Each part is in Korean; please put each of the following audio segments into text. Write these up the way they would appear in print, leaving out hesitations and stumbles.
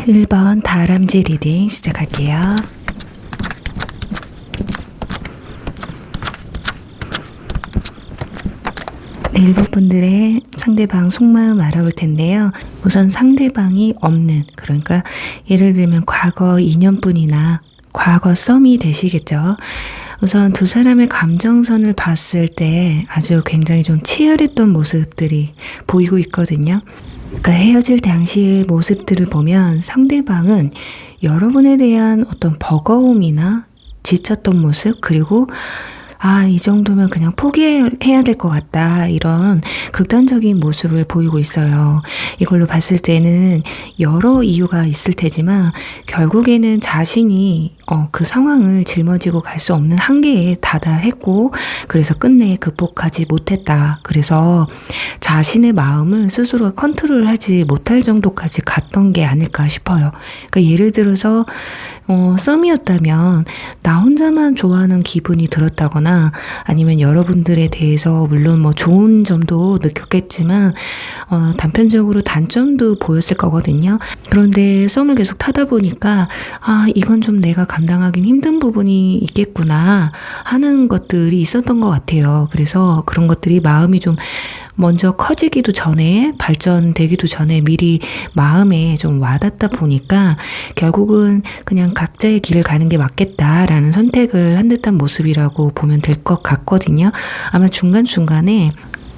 1번 다람쥐 리딩 시작할게요. 네, 1번 분들의 상대방 속마음 알아볼 텐데요. 우선 상대방이 없는, 그러니까 예를 들면 과거 인연뿐이나 과거 썸이 되시겠죠. 우선 두 사람의 감정선을 봤을 때 아주 굉장히 좀 치열했던 모습들이 보이고 있거든요. 그러니까 헤어질 당시의 모습들을 보면 상대방은 여러분에 대한 어떤 버거움이나 지쳤던 모습, 그리고 이 정도면 그냥 포기해야 될 것 같다, 이런 극단적인 모습을 보이고 있어요. 이걸로 봤을 때는 여러 이유가 있을 테지만 결국에는 자신이 그 상황을 짊어지고 갈 수 없는 한계에 다다했고, 그래서 끝내 극복하지 못했다. 그래서 자신의 마음을 스스로 컨트롤하지 못할 정도까지 갔던 게 아닐까 싶어요. 그러니까 예를 들어서 썸이었다면 나 혼자만 좋아하는 기분이 들었다거나, 아니면 여러분들에 대해서 물론 뭐 좋은 점도 느꼈겠지만 단편적으로 단점도 보였을 거거든요. 그런데 썸을 계속 타다 보니까 이건 좀 내가 감당하긴 힘든 부분이 있겠구나 하는 것들이 있었던 것 같아요. 그래서 그런 것들이 마음이 좀 먼저 커지기도 전에, 발전되기도 전에 미리 마음에 좀 와닿다 보니까 결국은 그냥 각자의 길을 가는 게 맞겠다라는 선택을 한 듯한 모습이라고 보면 될 것 같거든요. 아마 중간중간에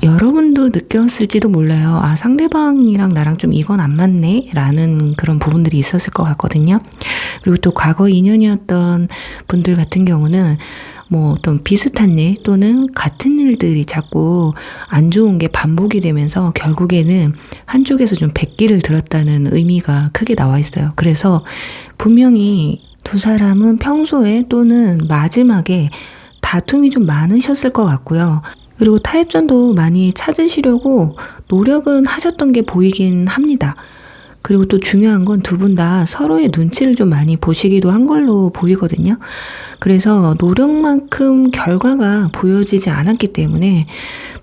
여러분도 느꼈을지도 몰라요. 상대방이랑 나랑 좀 이건 안 맞네 라는 그런 부분들이 있었을 것 같거든요. 그리고 또 과거 인연이었던 분들 같은 경우는 뭐 어떤 비슷한 일 또는 같은 일들이 자꾸 안 좋은 게 반복이 되면서 결국에는 한쪽에서 좀 백기를 들었다는 의미가 크게 나와 있어요. 그래서 분명히 두 사람은 평소에 또는 마지막에 다툼이 좀 많으셨을 것 같고요. 그리고 타협점도 많이 찾으시려고 노력은 하셨던 게 보이긴 합니다. 그리고 또 중요한 건 두 분 다 서로의 눈치를 좀 많이 보시기도 한 걸로 보이거든요. 그래서 노력만큼 결과가 보여지지 않았기 때문에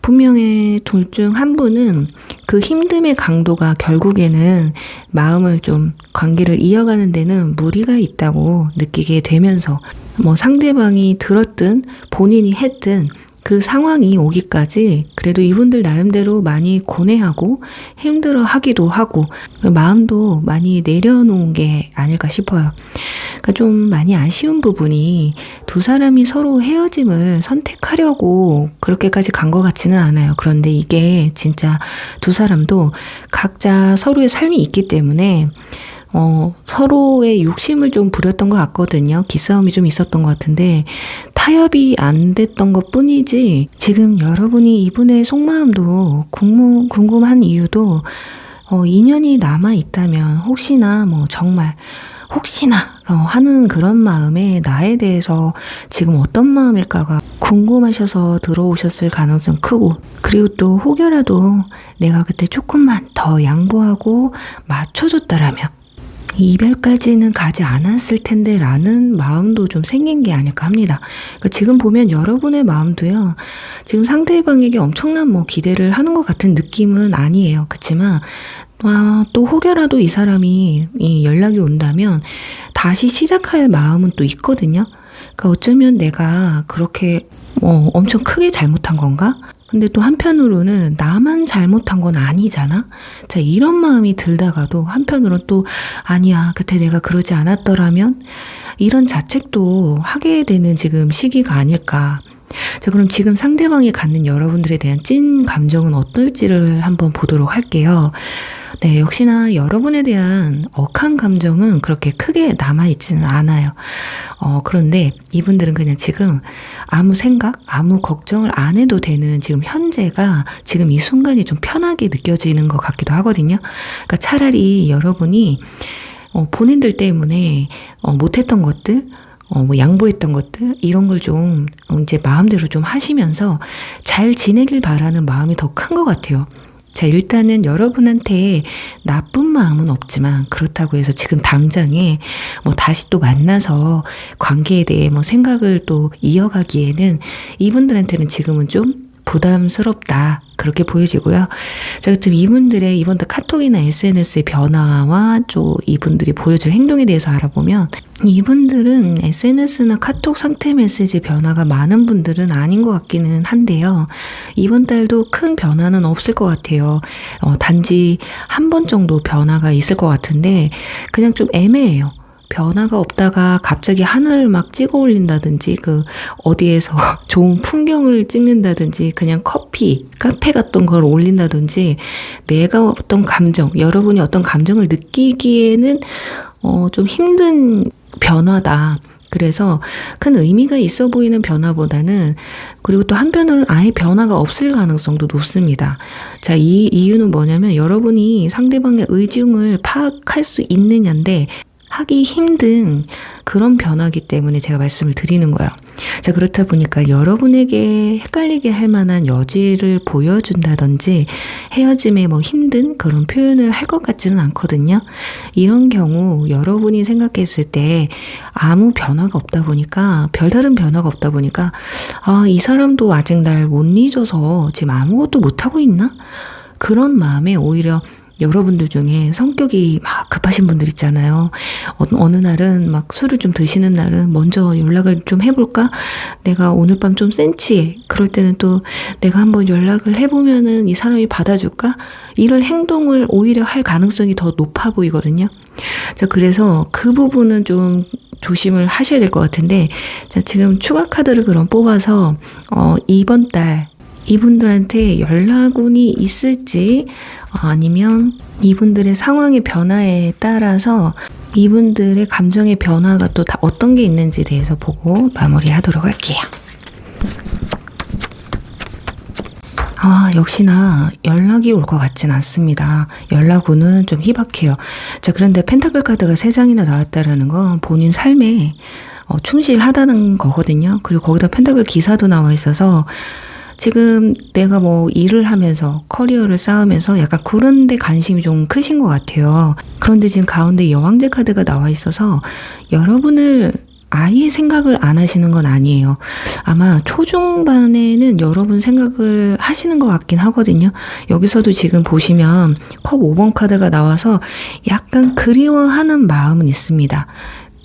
분명히 둘 중 한 분은 그 힘듦의 강도가 결국에는 마음을 좀 관계를 이어가는 데는 무리가 있다고 느끼게 되면서 뭐 상대방이 들었든 본인이 했든 그 상황이 오기까지 그래도 이분들 나름대로 많이 고뇌하고 힘들어 하기도 하고 마음도 많이 내려놓은 게 아닐까 싶어요. 그러니까 좀 많이 아쉬운 부분이 두 사람이 서로 헤어짐을 선택하려고 그렇게까지 간 것 같지는 않아요. 그런데 이게 진짜 두 사람도 각자 서로의 삶이 있기 때문에 서로의 욕심을 좀 부렸던 것 같거든요. 기싸움이 좀 있었던 것 같은데 타협이 안 됐던 것 뿐이지, 지금 여러분이 이분의 속마음도 궁금한 이유도 인연이 남아있다면 혹시나 정말 혹시나 하는 그런 마음에 나에 대해서 지금 어떤 마음일까가 궁금하셔서 들어오셨을 가능성 크고, 그리고 또 혹여라도 내가 그때 조금만 더 양보하고 맞춰줬다라면 이별까지는 가지 않았을 텐데 라는 마음도 좀 생긴 게 아닐까 합니다. 그러니까 지금 보면 여러분의 마음도요, 지금 상대방에게 엄청난 기대를 하는 것 같은 느낌은 아니에요. 그렇지만 또 혹여라도 이 사람이 연락이 온다면 다시 시작할 마음은 또 있거든요. 그러니까 어쩌면 내가 그렇게 엄청 크게 잘못한 건가? 근데 또 한편으로는 나만 잘못한 건 아니잖아? 자, 이런 마음이 들다가도 한편으로는 또 아니야, 그때 내가 그러지 않았더라면? 이런 자책도 하게 되는 지금 시기가 아닐까. 자, 그럼 지금 상대방이 갖는 여러분들에 대한 찐 감정은 어떨지를 한번 보도록 할게요. 네, 역시나 여러분에 대한 억한 감정은 그렇게 크게 남아있지는 않아요. 그런데 이분들은 그냥 지금 아무 생각, 아무 걱정을 안 해도 되는 지금 현재가 지금 이 순간이 좀 편하게 느껴지는 것 같기도 하거든요. 그러니까 차라리 여러분이 본인들 때문에 못했던 것들, 양보했던 것들, 이런 걸 좀 이제 마음대로 좀 하시면서 잘 지내길 바라는 마음이 더 큰 것 같아요. 자, 일단은 여러분한테 나쁜 마음은 없지만 그렇다고 해서 지금 당장에 다시 또 만나서 관계에 대해 생각을 또 이어가기에는 이분들한테는 지금은 좀 부담스럽다. 그렇게 보여지고요. 제가 지금 이분들의 이번 달 카톡이나 SNS의 변화와 좀 이분들이 보여줄 행동에 대해서 알아보면 이분들은 SNS나 카톡 상태 메시지 변화가 많은 분들은 아닌 것 같기는 한데요. 이번 달도 큰 변화는 없을 것 같아요. 단지 한 번 정도 변화가 있을 것 같은데 그냥 좀 애매해요. 변화가 없다가 갑자기 하늘을 막 찍어 올린다든지 어디에서 좋은 풍경을 찍는다든지 그냥 카페 같은 걸 올린다든지 내가 어떤 감정, 여러분이 어떤 감정을 느끼기에는 좀 힘든 변화다. 그래서 큰 의미가 있어 보이는 변화보다는 그리고 또 한편으로는 아예 변화가 없을 가능성도 높습니다. 자, 이 이유는 뭐냐면 여러분이 상대방의 의중을 파악할 수 있느냐인데 하기 힘든 그런 변화이기 때문에 제가 말씀을 드리는 거예요. 자, 그렇다 보니까 여러분에게 헷갈리게 할 만한 여지를 보여준다든지 헤어짐에 힘든 그런 표현을 할 것 같지는 않거든요. 이런 경우 여러분이 생각했을 때 아무 변화가 없다 보니까 별다른 변화가 없다 보니까 이 사람도 아직 날 못 잊어서 지금 아무것도 못하고 있나? 그런 마음에 오히려 여러분들 중에 성격이 막 급하신 분들 있잖아요. 어느 날은 막 술을 좀 드시는 날은 먼저 연락을 좀 해볼까? 내가 오늘 밤 좀 센치해. 그럴 때는 또 내가 한번 연락을 해보면은 이 사람이 받아줄까? 이런 행동을 오히려 할 가능성이 더 높아 보이거든요. 자, 그래서 그 부분은 좀 조심을 하셔야 될 것 같은데, 자, 지금 추가 카드를 그럼 뽑아서, 이번 달, 이분들한테 연락운이 있을지 아니면 이분들의 상황의 변화에 따라서 이분들의 감정의 변화가 또 다 어떤 게 있는지에 대해서 보고 마무리하도록 할게요. 역시나 연락이 올 것 같진 않습니다. 연락운은 좀 희박해요. 자, 그런데 펜타클 카드가 3장이나 나왔다라는 건 본인 삶에 충실하다는 거거든요. 그리고 거기다 펜타클 기사도 나와 있어서 지금 내가 일을 하면서 커리어를 쌓으면서 약간 그런 데 관심이 좀 크신 것 같아요. 그런데 지금 가운데 여왕제 카드가 나와 있어서 여러분을 아예 생각을 안 하시는 건 아니에요. 아마 초중반에는 여러분 생각을 하시는 것 같긴 하거든요. 여기서도 지금 보시면 컵 5번 카드가 나와서 약간 그리워하는 마음은 있습니다.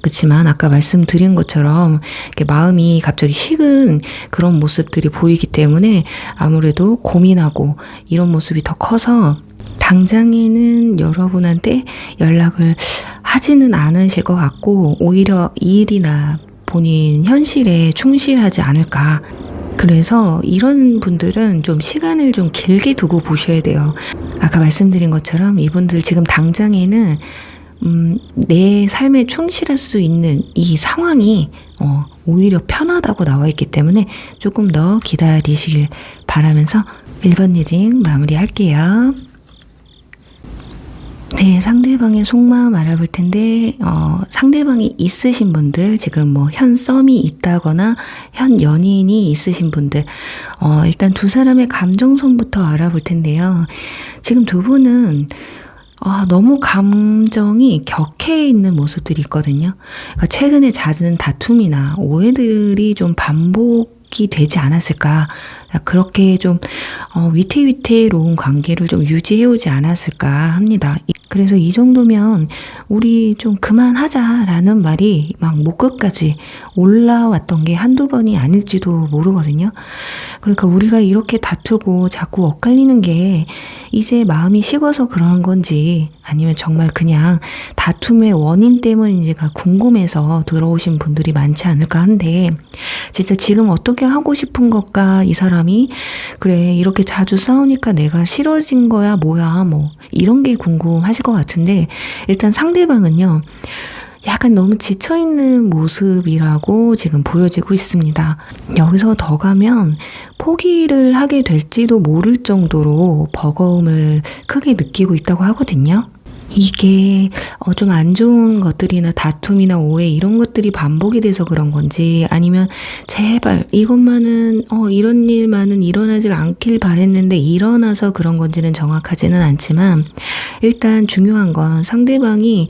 그렇지만 아까 말씀드린 것처럼 이렇게 마음이 갑자기 식은 그런 모습들이 보이기 때문에 아무래도 고민하고 이런 모습이 더 커서 당장에는 여러분한테 연락을 하지는 않으실 것 같고 오히려 일이나 본인 현실에 충실하지 않을까. 그래서 이런 분들은 좀 시간을 좀 길게 두고 보셔야 돼요. 아까 말씀드린 것처럼 이분들 지금 당장에는 내 삶에 충실할 수 있는 이 상황이 오히려 편하다고 나와 있기 때문에 조금 더 기다리시길 바라면서 1번 리딩 마무리할게요. 네, 상대방의 속마음 알아볼 텐데 상대방이 있으신 분들 지금 현 썸이 있다거나 현 연인이 있으신 분들 일단 두 사람의 감정선부터 알아볼 텐데요. 지금 두 분은 너무 감정이 격해 있는 모습들이 있거든요. 그러니까 최근에 잦은 다툼이나 오해들이 좀 반복이 되지 않았을까. 그렇게 좀 위태위태로운 관계를 좀 유지해오지 않았을까 합니다. 그래서 이 정도면 우리 좀 그만하자라는 말이 막 목끝까지 올라왔던 게 한두 번이 아닐지도 모르거든요. 그러니까 우리가 이렇게 다투고 자꾸 엇갈리는 게 이제 마음이 식어서 그런 건지 아니면 정말 그냥 다툼의 원인 때문인지가 궁금해서 들어오신 분들이 많지 않을까 한데 진짜 지금 어떻게 하고 싶은 것과 이 사람이 그래 이렇게 자주 싸우니까 내가 싫어진 거야 뭐야 이런 게 궁금하실 것 같은데 일단 상대방은요 약간 너무 지쳐있는 모습이라고 지금 보여지고 있습니다. 여기서 더 가면 포기를 하게 될지도 모를 정도로 버거움을 크게 느끼고 있다고 하거든요. 이게 좀 안 좋은 것들이나 다툼이나 오해 이런 것들이 반복이 돼서 그런 건지, 아니면 제발 이것만은 이런 일만은 일어나질 않길 바랬는데 일어나서 그런 건지는 정확하지는 않지만, 일단 중요한 건 상대방이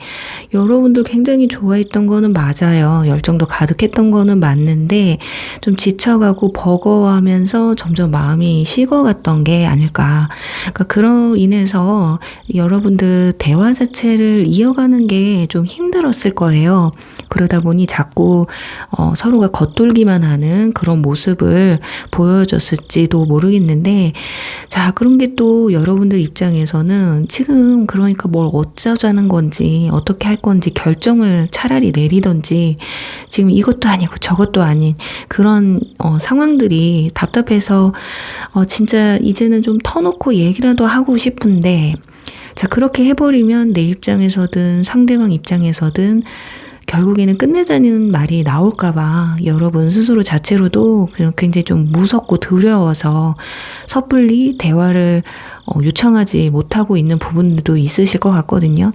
여러분들 굉장히 좋아했던 거는 맞아요. 열정도 가득했던 거는 맞는데 좀 지쳐가고 버거워하면서 점점 마음이 식어갔던 게 아닐까. 그러니까 그로 인해서 여러분들 대화 자체를 이어가는 게 좀 힘들었을 거예요. 그러다 보니 자꾸 서로가 겉돌기만 하는 그런 모습을 보여줬을지도 모르겠는데, 자, 그런 게 또 여러분들 입장에서는 지금 그러니까 뭘 어쩌자는 건지 어떻게 할 건지 결정을 차라리 내리던지, 지금 이것도 아니고 저것도 아닌 그런 상황들이 답답해서 진짜 이제는 좀 터놓고 얘기라도 하고 싶은데, 자, 그렇게 해버리면 내 입장에서든 상대방 입장에서든 결국에는 끝내자는 말이 나올까봐 여러분 스스로 자체로도 굉장히 좀 무섭고 두려워서 섣불리 대화를 요청하지 못하고 있는 부분도 있으실 것 같거든요.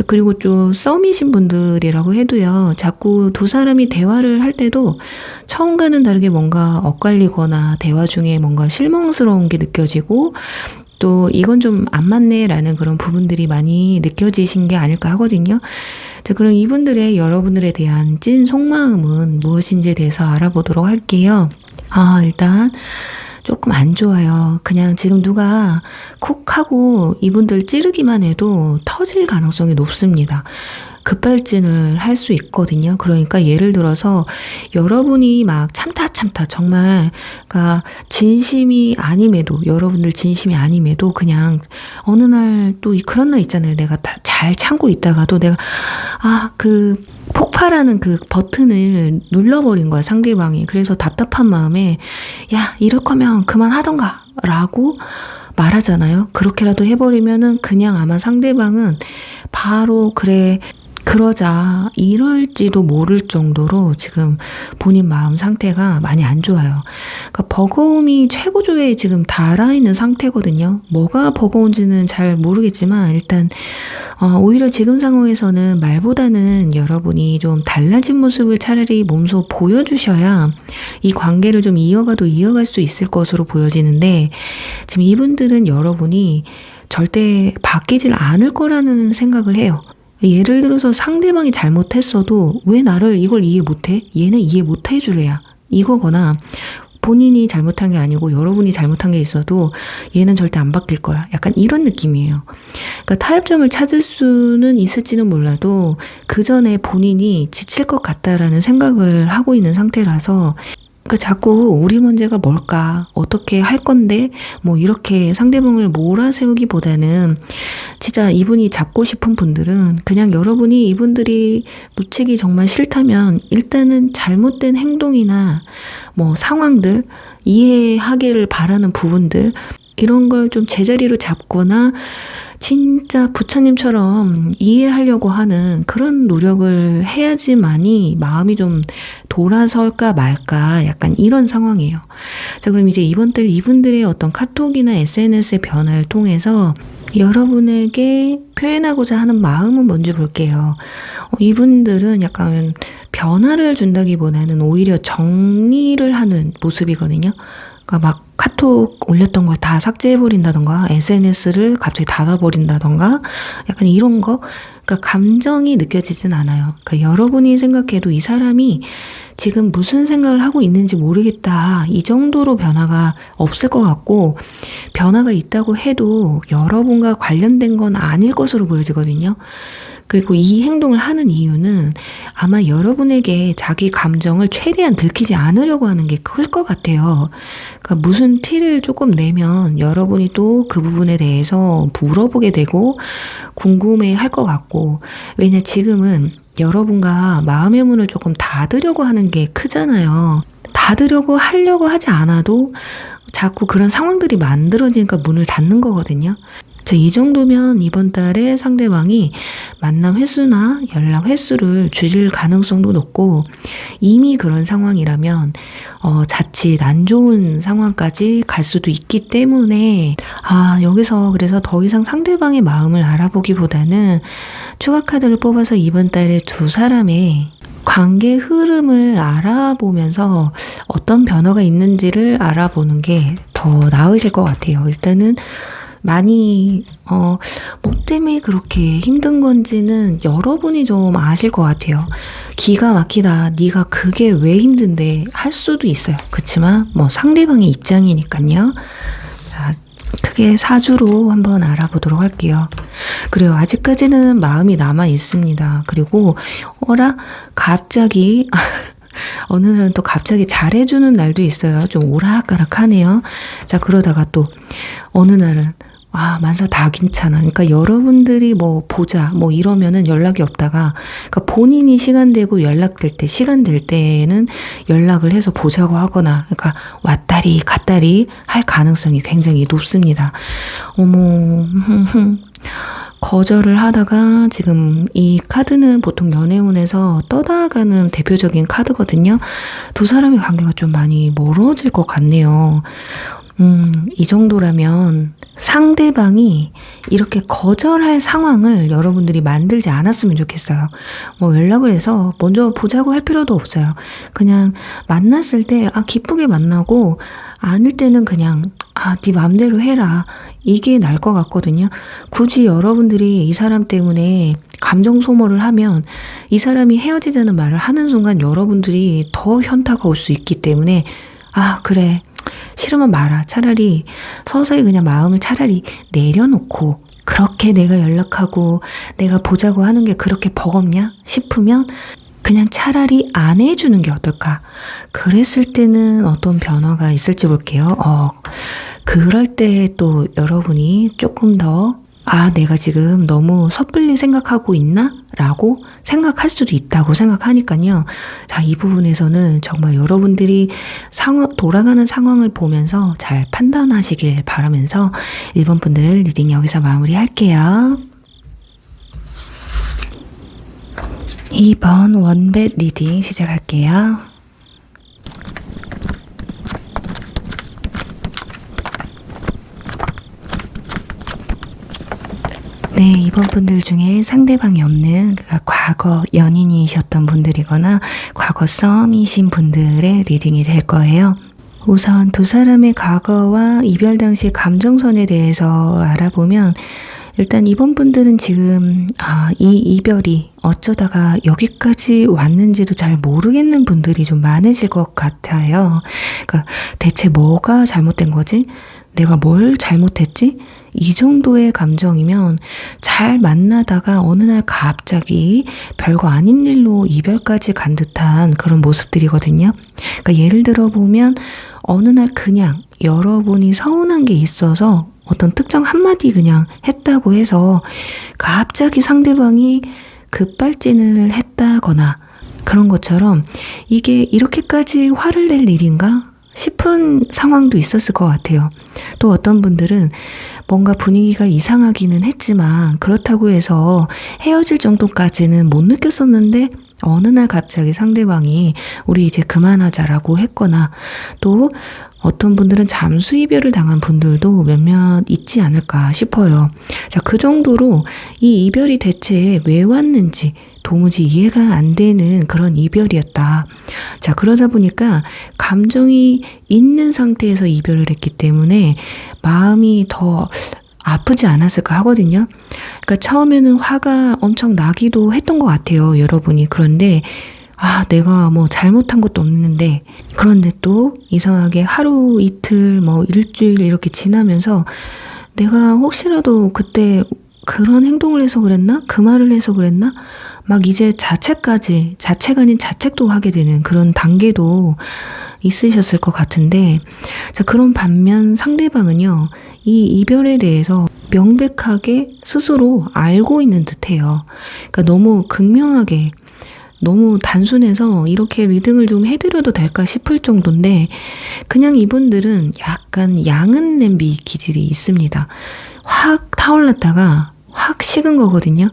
그리고 좀 썸이신 분들이라고 해도요, 자꾸 두 사람이 대화를 할 때도 처음과는 다르게 뭔가 엇갈리거나 대화 중에 뭔가 실망스러운 게 느껴지고, 또 이건 좀 안 맞네 라는 그런 부분들이 많이 느껴지신 게 아닐까 하거든요. 자, 그럼 이분들의 여러분들에 대한 찐 속마음은 무엇인지에 대해서 알아보도록 할게요. 일단 조금 안 좋아요. 그냥 지금 누가 콕 하고 이분들 찌르기만 해도 터질 가능성이 높습니다. 급발진을 할 수 있거든요. 그러니까 예를 들어서 여러분이 막 참다 정말, 그러니까 진심이 아님에도, 여러분들 진심이 아님에도 그냥 어느 날 또 그런 날 있잖아요. 내가 다 잘 참고 있다가도 내가 그 폭발하는 그 버튼을 눌러버린 거야, 상대방이. 그래서 답답한 마음에 야, 이럴 거면 그만하던가 라고 말하잖아요. 그렇게라도 해버리면은 그냥 아마 상대방은 바로 그래 그러자 이럴지도 모를 정도로 지금 본인 마음 상태가 많이 안 좋아요. 그러니까 버거움이 최고조에 지금 달아있는 상태거든요. 뭐가 버거운지는 잘 모르겠지만 일단 오히려 지금 상황에서는 말보다는 여러분이 좀 달라진 모습을 차라리 몸소 보여주셔야 이 관계를 좀 이어갈 수 있을 것으로 보여지는데, 지금 이분들은 여러분이 절대 바뀌질 않을 거라는 생각을 해요. 예를 들어서 상대방이 잘못했어도 왜 나를 이걸 이해 못해? 얘는 이해 못해 줄래야 이거거나, 본인이 잘못한 게 아니고 여러분이 잘못한 게 있어도 얘는 절대 안 바뀔 거야. 약간 이런 느낌이에요. 그러니까 타협점을 찾을 수는 있을지는 몰라도 그 전에 본인이 지칠 것 같다라는 생각을 하고 있는 상태라서, 그러니까 자꾸 우리 문제가 뭘까? 어떻게 할 건데? 뭐 이렇게 상대방을 몰아세우기보다는 진짜 이분이 잡고 싶은 분들은 그냥 여러분이 이분들이 놓치기 정말 싫다면 일단은 잘못된 행동이나 뭐 상황들, 이해하기를 바라는 부분들, 이런 걸 좀 제자리로 잡거나 진짜 부처님처럼 이해하려고 하는 그런 노력을 해야지만이 마음이 좀 돌아설까 말까, 약간 이런 상황이에요. 자, 그럼 이제 이분들의 어떤 카톡이나 SNS의 변화를 통해서 여러분에게 표현하고자 하는 마음은 뭔지 볼게요. 이분들은 약간 변화를 준다기보다는 오히려 정리를 하는 모습이거든요. 그러니까 막 카톡 올렸던 걸 다 삭제해버린다던가, SNS를 갑자기 닫아버린다던가, 약간 이런 거. 그러니까 감정이 느껴지진 않아요. 그러니까 여러분이 생각해도 이 사람이 지금 무슨 생각을 하고 있는지 모르겠다, 이 정도로 변화가 없을 것 같고, 변화가 있다고 해도 여러분과 관련된 건 아닐 것으로 보여지거든요. 그리고 이 행동을 하는 이유는 아마 여러분에게 자기 감정을 최대한 들키지 않으려고 하는 게 클 것 같아요. 그러니까 무슨 티를 조금 내면 여러분이 또 그 부분에 대해서 물어보게 되고 궁금해 할 것 같고, 왜냐 지금은 여러분과 마음의 문을 조금 닫으려고 하는 게 크잖아요. 닫으려고 하려고 하지 않아도 자꾸 그런 상황들이 만들어지니까 문을 닫는 거거든요. 자, 이 정도면 이번 달에 상대방이 만남 횟수나 연락 횟수를 줄일 가능성도 높고, 이미 그런 상황이라면 자칫 안 좋은 상황까지 갈 수도 있기 때문에 여기서 그래서 더 이상 상대방의 마음을 알아보기보다는 추가 카드를 뽑아서 이번 달에 두 사람의 관계 흐름을 알아보면서 어떤 변화가 있는지를 알아보는 게 더 나으실 것 같아요. 일단은 많이 뭐 때문에 그렇게 힘든 건지는 여러분이 좀 아실 것 같아요. 기가 막히다. 네가 그게 왜 힘든데 할 수도 있어요. 그렇지만 뭐 상대방의 입장이니까요. 자, 크게 사주로 한번 알아보도록 할게요. 그래요. 아직까지는 마음이 남아 있습니다. 그리고 갑자기 어느 날은 또 갑자기 잘해주는 날도 있어요. 좀 오락가락하네요. 자, 그러다가 또 어느 날은 만사 다 괜찮아. 그러니까 여러분들이 뭐 보자 뭐 이러면은 연락이 없다가, 그러니까 본인이 시간 되고 시간 될 때에는 연락을 해서 보자고 하거나, 그러니까 왔다리 갔다리 할 가능성이 굉장히 높습니다. 거절을 하다가 지금 이 카드는 보통 연애운에서 떠나가는 대표적인 카드거든요. 두 사람의 관계가 좀 많이 멀어질 것 같네요. 이 정도라면 상대방이 이렇게 거절할 상황을 여러분들이 만들지 않았으면 좋겠어요. 뭐 연락을 해서 먼저 보자고 할 필요도 없어요. 그냥 만났을 때 기쁘게 만나고, 아닐 때는 그냥 네 맘대로 해라. 이게 나을 것 같거든요. 굳이 여러분들이 이 사람 때문에 감정 소모를 하면 이 사람이 헤어지자는 말을 하는 순간 여러분들이 더 현타가 올 수 있기 때문에 그래, 싫으면 말아. 차라리 서서히 그냥 마음을 차라리 내려놓고, 그렇게 내가 연락하고 내가 보자고 하는 게 그렇게 버겁냐 싶으면 그냥 차라리 안 해주는 게 어떨까. 그랬을 때는 어떤 변화가 있을지 볼게요. 그럴 때 또 여러분이 조금 더 내가 지금 너무 섣불리 생각하고 있나? 라고 생각할 수도 있다고 생각하니까요. 자, 이 부분에서는 정말 여러분들이 돌아가는 상황을 보면서 잘 판단하시길 바라면서 1번 분들 리딩 여기서 마무리할게요. 2번 원벳 리딩 시작할게요. 네, 이번 분들 중에 상대방이 없는, 그러니까 과거 연인이셨던 분들이거나 과거 썸이신 분들의 리딩이 될 거예요. 우선 두 사람의 과거와 이별 당시 감정선에 대해서 알아보면, 일단 이번 분들은 지금 이 이별이 어쩌다가 여기까지 왔는지도 잘 모르겠는 분들이 좀 많으실 것 같아요. 그러니까 대체 뭐가 잘못된 거지? 내가 뭘 잘못했지? 이 정도의 감정이면 잘 만나다가 어느 날 갑자기 별거 아닌 일로 이별까지 간 듯한 그런 모습들이거든요. 그러니까 예를 들어 보면 어느 날 그냥 여러분이 서운한 게 있어서 어떤 특정 한마디 그냥 했다고 해서 갑자기 상대방이 급발진을 했다거나 그런 것처럼 이게 이렇게까지 화를 낼 일인가 싶은 상황도 있었을 것 같아요. 또 어떤 분들은 뭔가 분위기가 이상하기는 했지만 그렇다고 해서 헤어질 정도까지는 못 느꼈었는데 어느 날 갑자기 상대방이 우리 이제 그만하자라고 했거나, 또 어떤 분들은 잠수 이별을 당한 분들도 몇몇 있지 않을까 싶어요. 자, 그 정도로 이 이별이 대체 왜 왔는지 도무지 이해가 안 되는 그런 이별이었다. 자, 그러다 보니까 감정이 있는 상태에서 이별을 했기 때문에 마음이 더 아프지 않았을까 하거든요. 그러니까 처음에는 화가 엄청 나기도 했던 것 같아요, 여러분이. 그런데 내가 뭐 잘못한 것도 없는데, 그런데 또 이상하게 하루 이틀 뭐 일주일 이렇게 지나면서 내가 혹시라도 그때 그런 행동을 해서 그랬나? 그 말을 해서 그랬나? 막 이제 자책 아닌 자책도 하게 되는 그런 단계도 있으셨을 것 같은데, 자, 그런 반면 상대방은요, 이 이별에 대해서 명백하게 스스로 알고 있는 듯해요. 그러니까 너무 극명하게, 너무 단순해서 이렇게 리딩을 좀 해드려도 될까 싶을 정도인데, 그냥 이분들은 약간 양은 냄비 기질이 있습니다. 확 타올랐다가 확 식은 거거든요.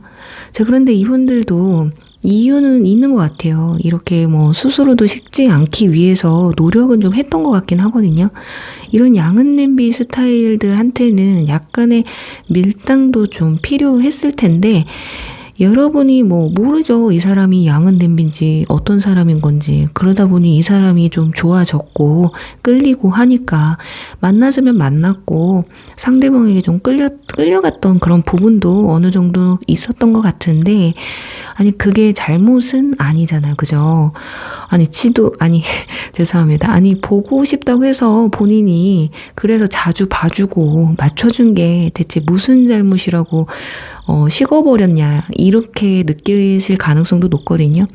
자, 그런데 이분들도 이유는 있는 것 같아요. 이렇게 뭐 스스로도 식지 않기 위해서 노력은 좀 했던 것 같긴 하거든요. 이런 양은 냄비 스타일들한테는 약간의 밀당도 좀 필요했을 텐데, 여러분이 뭐 모르죠. 이 사람이 양은 냄비인지 어떤 사람인 건지. 그러다 보니 이 사람이 좀 좋아졌고 끌리고 하니까 만나자면 만났고 상대방에게 좀 끌려갔던 그런 부분도 어느 정도 있었던 것 같은데, 아니 그게 잘못은 아니잖아요. 그죠? 아니 죄송합니다. 아니 보고 싶다고 해서 본인이 그래서 자주 봐주고 맞춰준 게 대체 무슨 잘못이라고 식어버렸냐 이렇게 느끼실 가능성도 높거든요.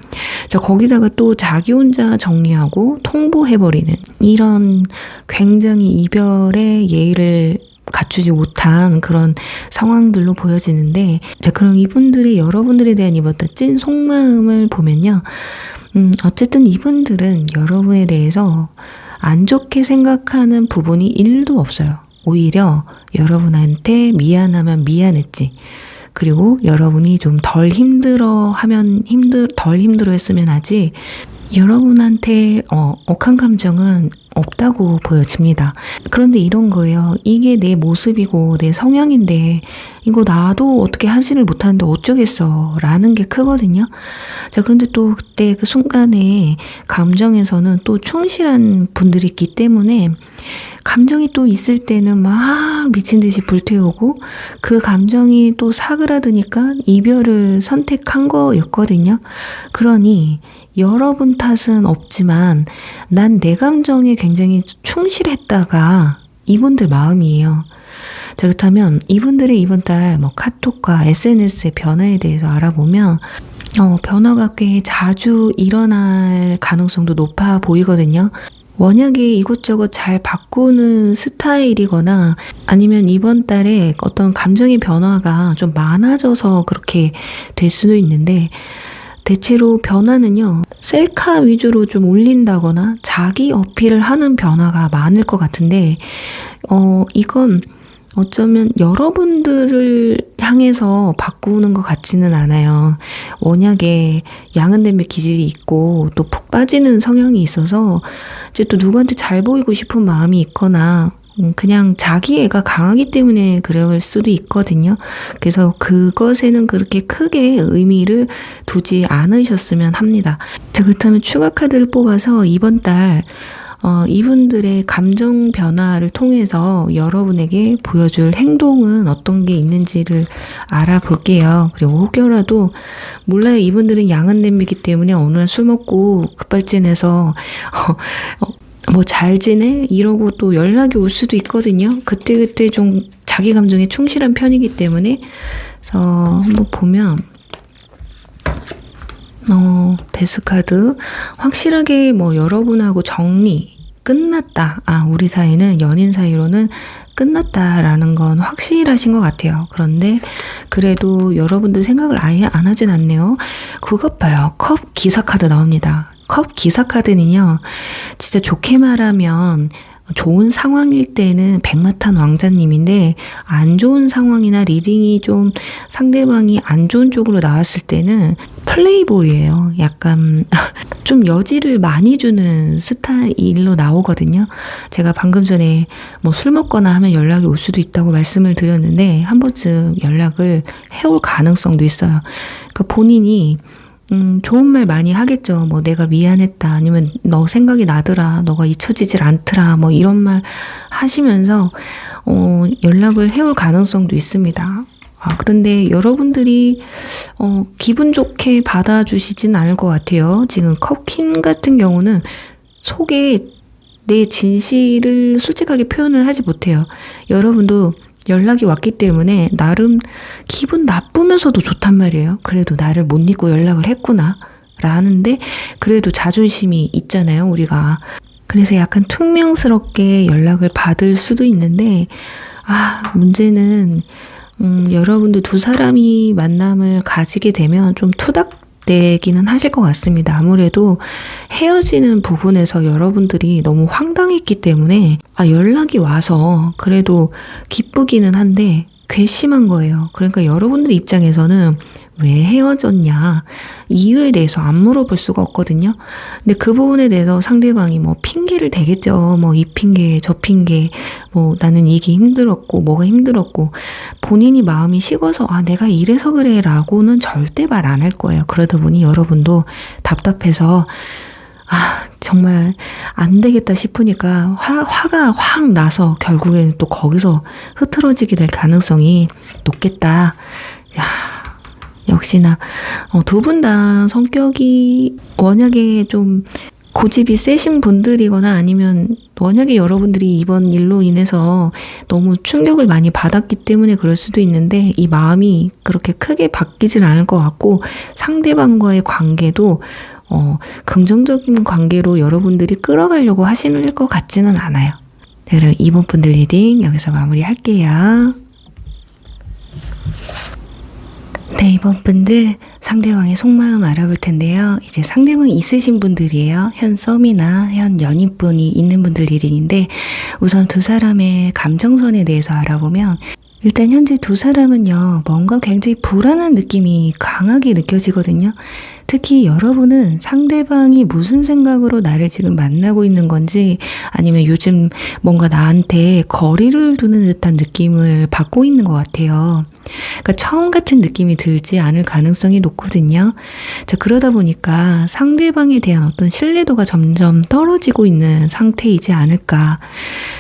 자, 거기다가 또 자기 혼자 정리하고 통보해버리는 이런 굉장히 이별의 예의를 갖추지 못한 그런 상황들로 보여지는데, 자, 그럼 이분들의 여러분들에 대한 이번 찐 속마음을 보면요. 어쨌든 이분들은 여러분에 대해서 안 좋게 생각하는 부분이 1도 없어요. 오히려 여러분한테 미안하면 미안했지. 그리고 여러분이 좀 덜 덜 힘들어 했으면 하지, 여러분한테 억한 감정은 없다고 보여집니다. 그런데 이런 거예요. 이게 내 모습이고 내 성향인데 이거 나도 어떻게 하지를 못하는데 어쩌겠어 라는 게 크거든요. 자, 그런데 또 그때 그 순간에 감정에서는 또 충실한 분들이 있기 때문에 감정이 또 있을 때는 막 미친 듯이 불태우고, 그 감정이 또 사그라드니까 이별을 선택한 거였거든요. 그러니 여러분 탓은 없지만 난 내 감정에 굉장히 충실했다가 이분들 마음이에요. 자, 그렇다면 이분들의 이번 달 뭐 카톡과 SNS의 변화에 대해서 알아보면 변화가 꽤 자주 일어날 가능성도 높아 보이거든요. 워낙에 이것저것 잘 바꾸는 스타일이거나 아니면 이번 달에 어떤 감정의 변화가 좀 많아져서 그렇게 될 수도 있는데, 대체로 변화는요, 셀카 위주로 좀 올린다거나 자기 어필을 하는 변화가 많을 것 같은데, 이건 어쩌면 여러분들을 향해서 바꾸는 것 같지는 않아요. 워낙에 양은 냄비 기질이 있고 또 푹 빠지는 성향이 있어서 이제 또 누구한테 잘 보이고 싶은 마음이 있거나 그냥 자기 애가 강하기 때문에 그럴 수도 있거든요. 그래서 그것에는 그렇게 크게 의미를 두지 않으셨으면 합니다. 자, 그렇다면 추가 카드를 뽑아서 이번 달 이분들의 감정 변화를 통해서 여러분에게 보여줄 행동은 어떤 게 있는지를 알아볼게요. 그리고 혹여라도 몰라요. 이분들은 양은 냄비이기 때문에 어느 날 술 먹고 급발진해서 뭐 잘 지내? 이러고 또 연락이 올 수도 있거든요. 그때 좀 자기 감정에 충실한 편이기 때문에. 그래서 한번 보면 데스카드 확실하게 뭐 여러분하고 정리 끝났다. 우리 사이는 연인 사이로는 끝났다라는 건 확실하신 것 같아요. 그런데 그래도 여러분들 생각을 아예 안 하진 않네요. 그것 봐요. 컵 기사 카드 나옵니다. 컵 기사 카드는요, 진짜 좋게 말하면 좋은 상황일 때는 백마탄 왕자님인데, 안 좋은 상황이나 리딩이 좀 상대방이 안 좋은 쪽으로 나왔을 때는 플레이보이예요. 약간 좀 여지를 많이 주는 스타일로 나오거든요. 제가 방금 전에 뭐 술 먹거나 하면 연락이 올 수도 있다고 말씀을 드렸는데, 한 번쯤 연락을 해올 가능성도 있어요. 그러니까 본인이 좋은 말 많이 하겠죠. 뭐 내가 미안했다, 아니면 너 생각이 나더라, 너가 잊혀지질 않더라, 뭐 이런 말 하시면서 연락을 해올 가능성도 있습니다. 그런데 여러분들이 기분 좋게 받아주시진 않을 것 같아요. 지금 컵퀸 같은 경우는 속에 내 진실을 솔직하게 표현을 하지 못해요. 여러분도 연락이 왔기 때문에 나름 기분 나쁘면서도 좋단 말이에요. 그래도 나를 못 잊고 연락을 했구나 라는데, 그래도 자존심이 있잖아요, 우리가. 그래서 약간 퉁명스럽게 연락을 받을 수도 있는데, 문제는 여러분들 두 사람이 만남을 가지게 되면 좀 투닥되기는 하실 것 같습니다. 아무래도 헤어지는 부분에서 여러분들이 너무 황당했기 때문에 연락이 와서 그래도 기쁘기는 한데 괘씸한 거예요. 그러니까 여러분들 입장에서는 왜 헤어졌냐 이유에 대해서 안 물어볼 수가 없거든요. 근데 그 부분에 대해서 상대방이 뭐 핑계를 대겠죠. 뭐 이 핑계 저 핑계 뭐 나는 이게 힘들었고 뭐가 힘들었고 본인이 마음이 식어서 아 내가 이래서 그래 라고는 절대 말 안 할 거예요. 그러다 보니 여러분도 답답해서 아 정말 안 되겠다 싶으니까 화가 확 나서 결국에는 또 거기서 흐트러지게 될 가능성이 높겠다. 야 역시나 두 분 다 성격이 워낙에 좀 고집이 세신 분들이거나 아니면 워낙에 여러분들이 이번 일로 인해서 너무 충격을 많이 받았기 때문에 그럴 수도 있는데 이 마음이 그렇게 크게 바뀌진 않을 것 같고 상대방과의 관계도 긍정적인 관계로 여러분들이 끌어가려고 하시는 것 같지는 않아요. 자, 그럼 이번 분들 리딩 여기서 마무리할게요. 네, 이번 분들 상대방의 속마음 알아볼 텐데요. 이제 상대방이 있으신 분들이에요. 현 썸이나 현 연인분이 있는 분들 리딩인데 우선 두 사람의 감정선에 대해서 알아보면 일단 현재 두 사람은요. 뭔가 굉장히 불안한 느낌이 강하게 느껴지거든요. 특히 여러분은 상대방이 무슨 생각으로 나를 지금 만나고 있는 건지 아니면 요즘 뭔가 나한테 거리를 두는 듯한 느낌을 받고 있는 것 같아요. 그러니까 처음 같은 느낌이 들지 않을 가능성이 높거든요. 자, 그러다 보니까 상대방에 대한 어떤 신뢰도가 점점 떨어지고 있는 상태이지 않을까.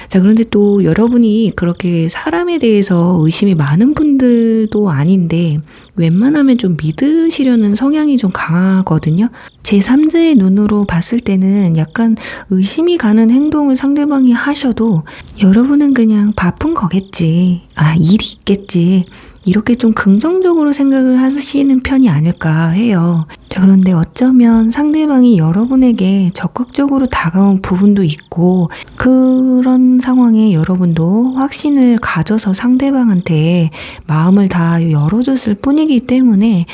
자, 그런데 또 여러분이 그렇게 사람에 대해서 의심이 많은 분들도 아닌데 웬만하면 좀 믿으시려는 성향이 좀 강하거든요. 제3자의 눈으로 봤을 때는 약간 의심이 가는 행동을 상대방이 하셔도 여러분은 그냥 바쁜 거겠지. 아, 일이 있겠지. 이렇게 좀 긍정적으로 생각을 하시는 편이 아닐까 해요. 자, 그런데 어쩌면 상대방이 여러분에게 적극적으로 다가온 부분도 있고 그런 상황에 여러분도 확신을 가져서 상대방한테 마음을 다 열어줬을 뿐이기 때문에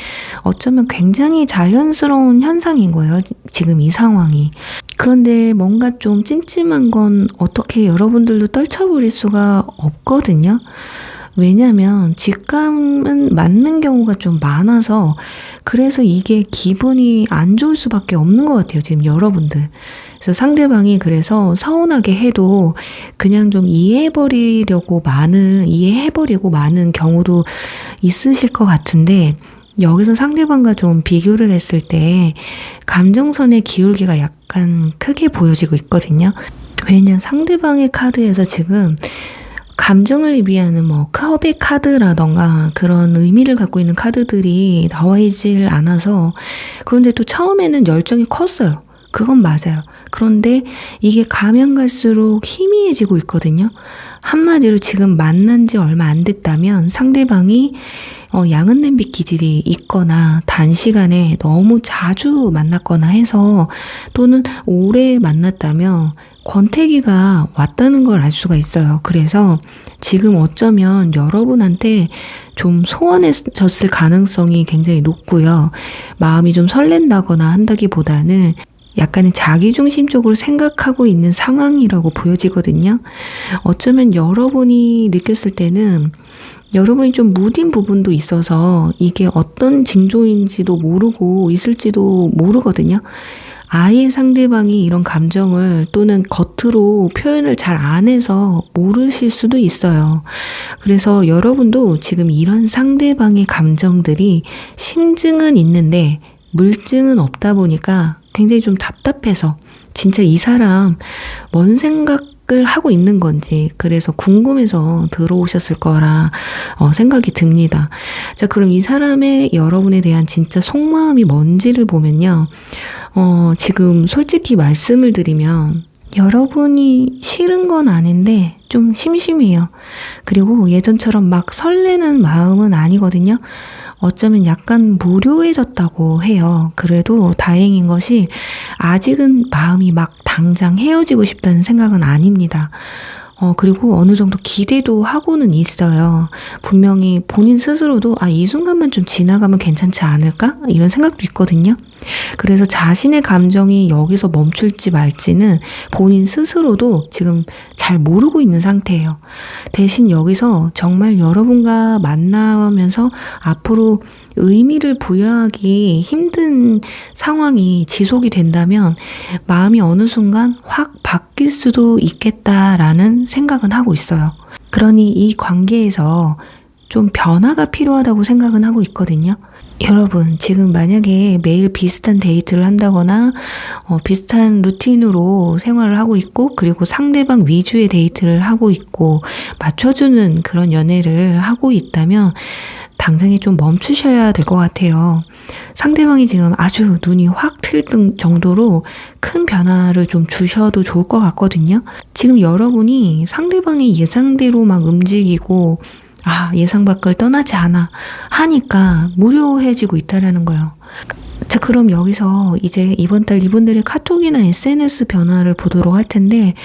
어쩌면 굉장히 자연스러운 현상인 거예요. 지금 이 상황이. 그런데 뭔가 좀 찜찜한 건 어떻게 여러분들도 떨쳐버릴 수가 없거든요. 왜냐하면 직감은 맞는 경우가 좀 많아서 그래서 이게 기분이 안 좋을 수밖에 없는 것 같아요. 지금 여러분들. 그래서 상대방이 그래서 서운하게 해도 그냥 좀 이해해버리고 마는 경우도 있으실 것 같은데 여기서 상대방과 좀 비교를 했을 때 감정선의 기울기가 약간 크게 보여지고 있거든요. 왜냐면 상대방의 카드에서 지금 감정을 의미하는 뭐 컵의 카드라던가 그런 의미를 갖고 있는 카드들이 나와 있질 않아서 그런데 또 처음에는 열정이 컸어요. 그건 맞아요. 그런데 이게 가면 갈수록 희미해지고 있거든요. 한마디로 지금 만난 지 얼마 안 됐다면 상대방이 양은 냄비 기질이 있거나 단시간에 너무 자주 만났거나 해서 또는 오래 만났다면 권태기가 왔다는 걸 알 수가 있어요. 그래서 지금 어쩌면 여러분한테 좀 소원해졌을 가능성이 굉장히 높고요. 마음이 좀 설렌다거나 한다기보다는 약간의 자기중심적으로 생각하고 있는 상황이라고 보여지거든요. 어쩌면 여러분이 느꼈을 때는 여러분이 좀 무딘 부분도 있어서 이게 어떤 징조인지도 모르고 있을지도 모르거든요. 아예 상대방이 이런 감정을 또는 겉으로 표현을 잘 안 해서 모르실 수도 있어요. 그래서 여러분도 지금 이런 상대방의 감정들이 심증은 있는데 물증은 없다 보니까 굉장히 좀 답답해서 진짜 이 사람 뭔 생각을 하고 있는 건지 그래서 궁금해서 들어오셨을 거라 생각이 듭니다. 자, 그럼 이 사람의 여러분에 대한 진짜 속마음이 뭔지를 보면요. 지금 솔직히 말씀을 드리면 여러분이 싫은 건 아닌데 좀 심심해요. 그리고 예전처럼 막 설레는 마음은 아니거든요. 어쩌면 약간 무료해졌다고 해요. 그래도 다행인 것이 아직은 마음이 막 당장 헤어지고 싶다는 생각은 아닙니다. 그리고 어느 정도 기대도 하고는 있어요. 분명히 본인 스스로도 이 순간만 좀 지나가면 괜찮지 않을까? 이런 생각도 있거든요. 그래서 자신의 감정이 여기서 멈출지 말지는 본인 스스로도 지금 잘 모르고 있는 상태예요. 대신 여기서 정말 여러분과 만나면서 앞으로 의미를 부여하기 힘든 상황이 지속이 된다면 마음이 어느 순간 확 바뀔 수도 있겠다라는 생각은 하고 있어요. 그러니 이 관계에서 좀 변화가 필요하다고 생각은 하고 있거든요. 여러분, 지금 만약에 매일 비슷한 데이트를 한다거나 비슷한 루틴으로 생활을 하고 있고, 그리고 상대방 위주의 데이트를 하고 있고 맞춰주는 그런 연애를 하고 있다면 당장에 좀 멈추셔야 될 것 같아요. 상대방이 지금 아주 눈이 확 틀 정도로 큰 변화를 좀 주셔도 좋을 것 같거든요. 지금 여러분이 상대방의 예상대로 막 움직이고 예상 밖을 떠나지 않아 하니까 무료해지고 있다라는 거예요. 자, 그럼 여기서 이제 이번 달 이분들의 카톡이나 SNS 변화를 보도록 할 텐데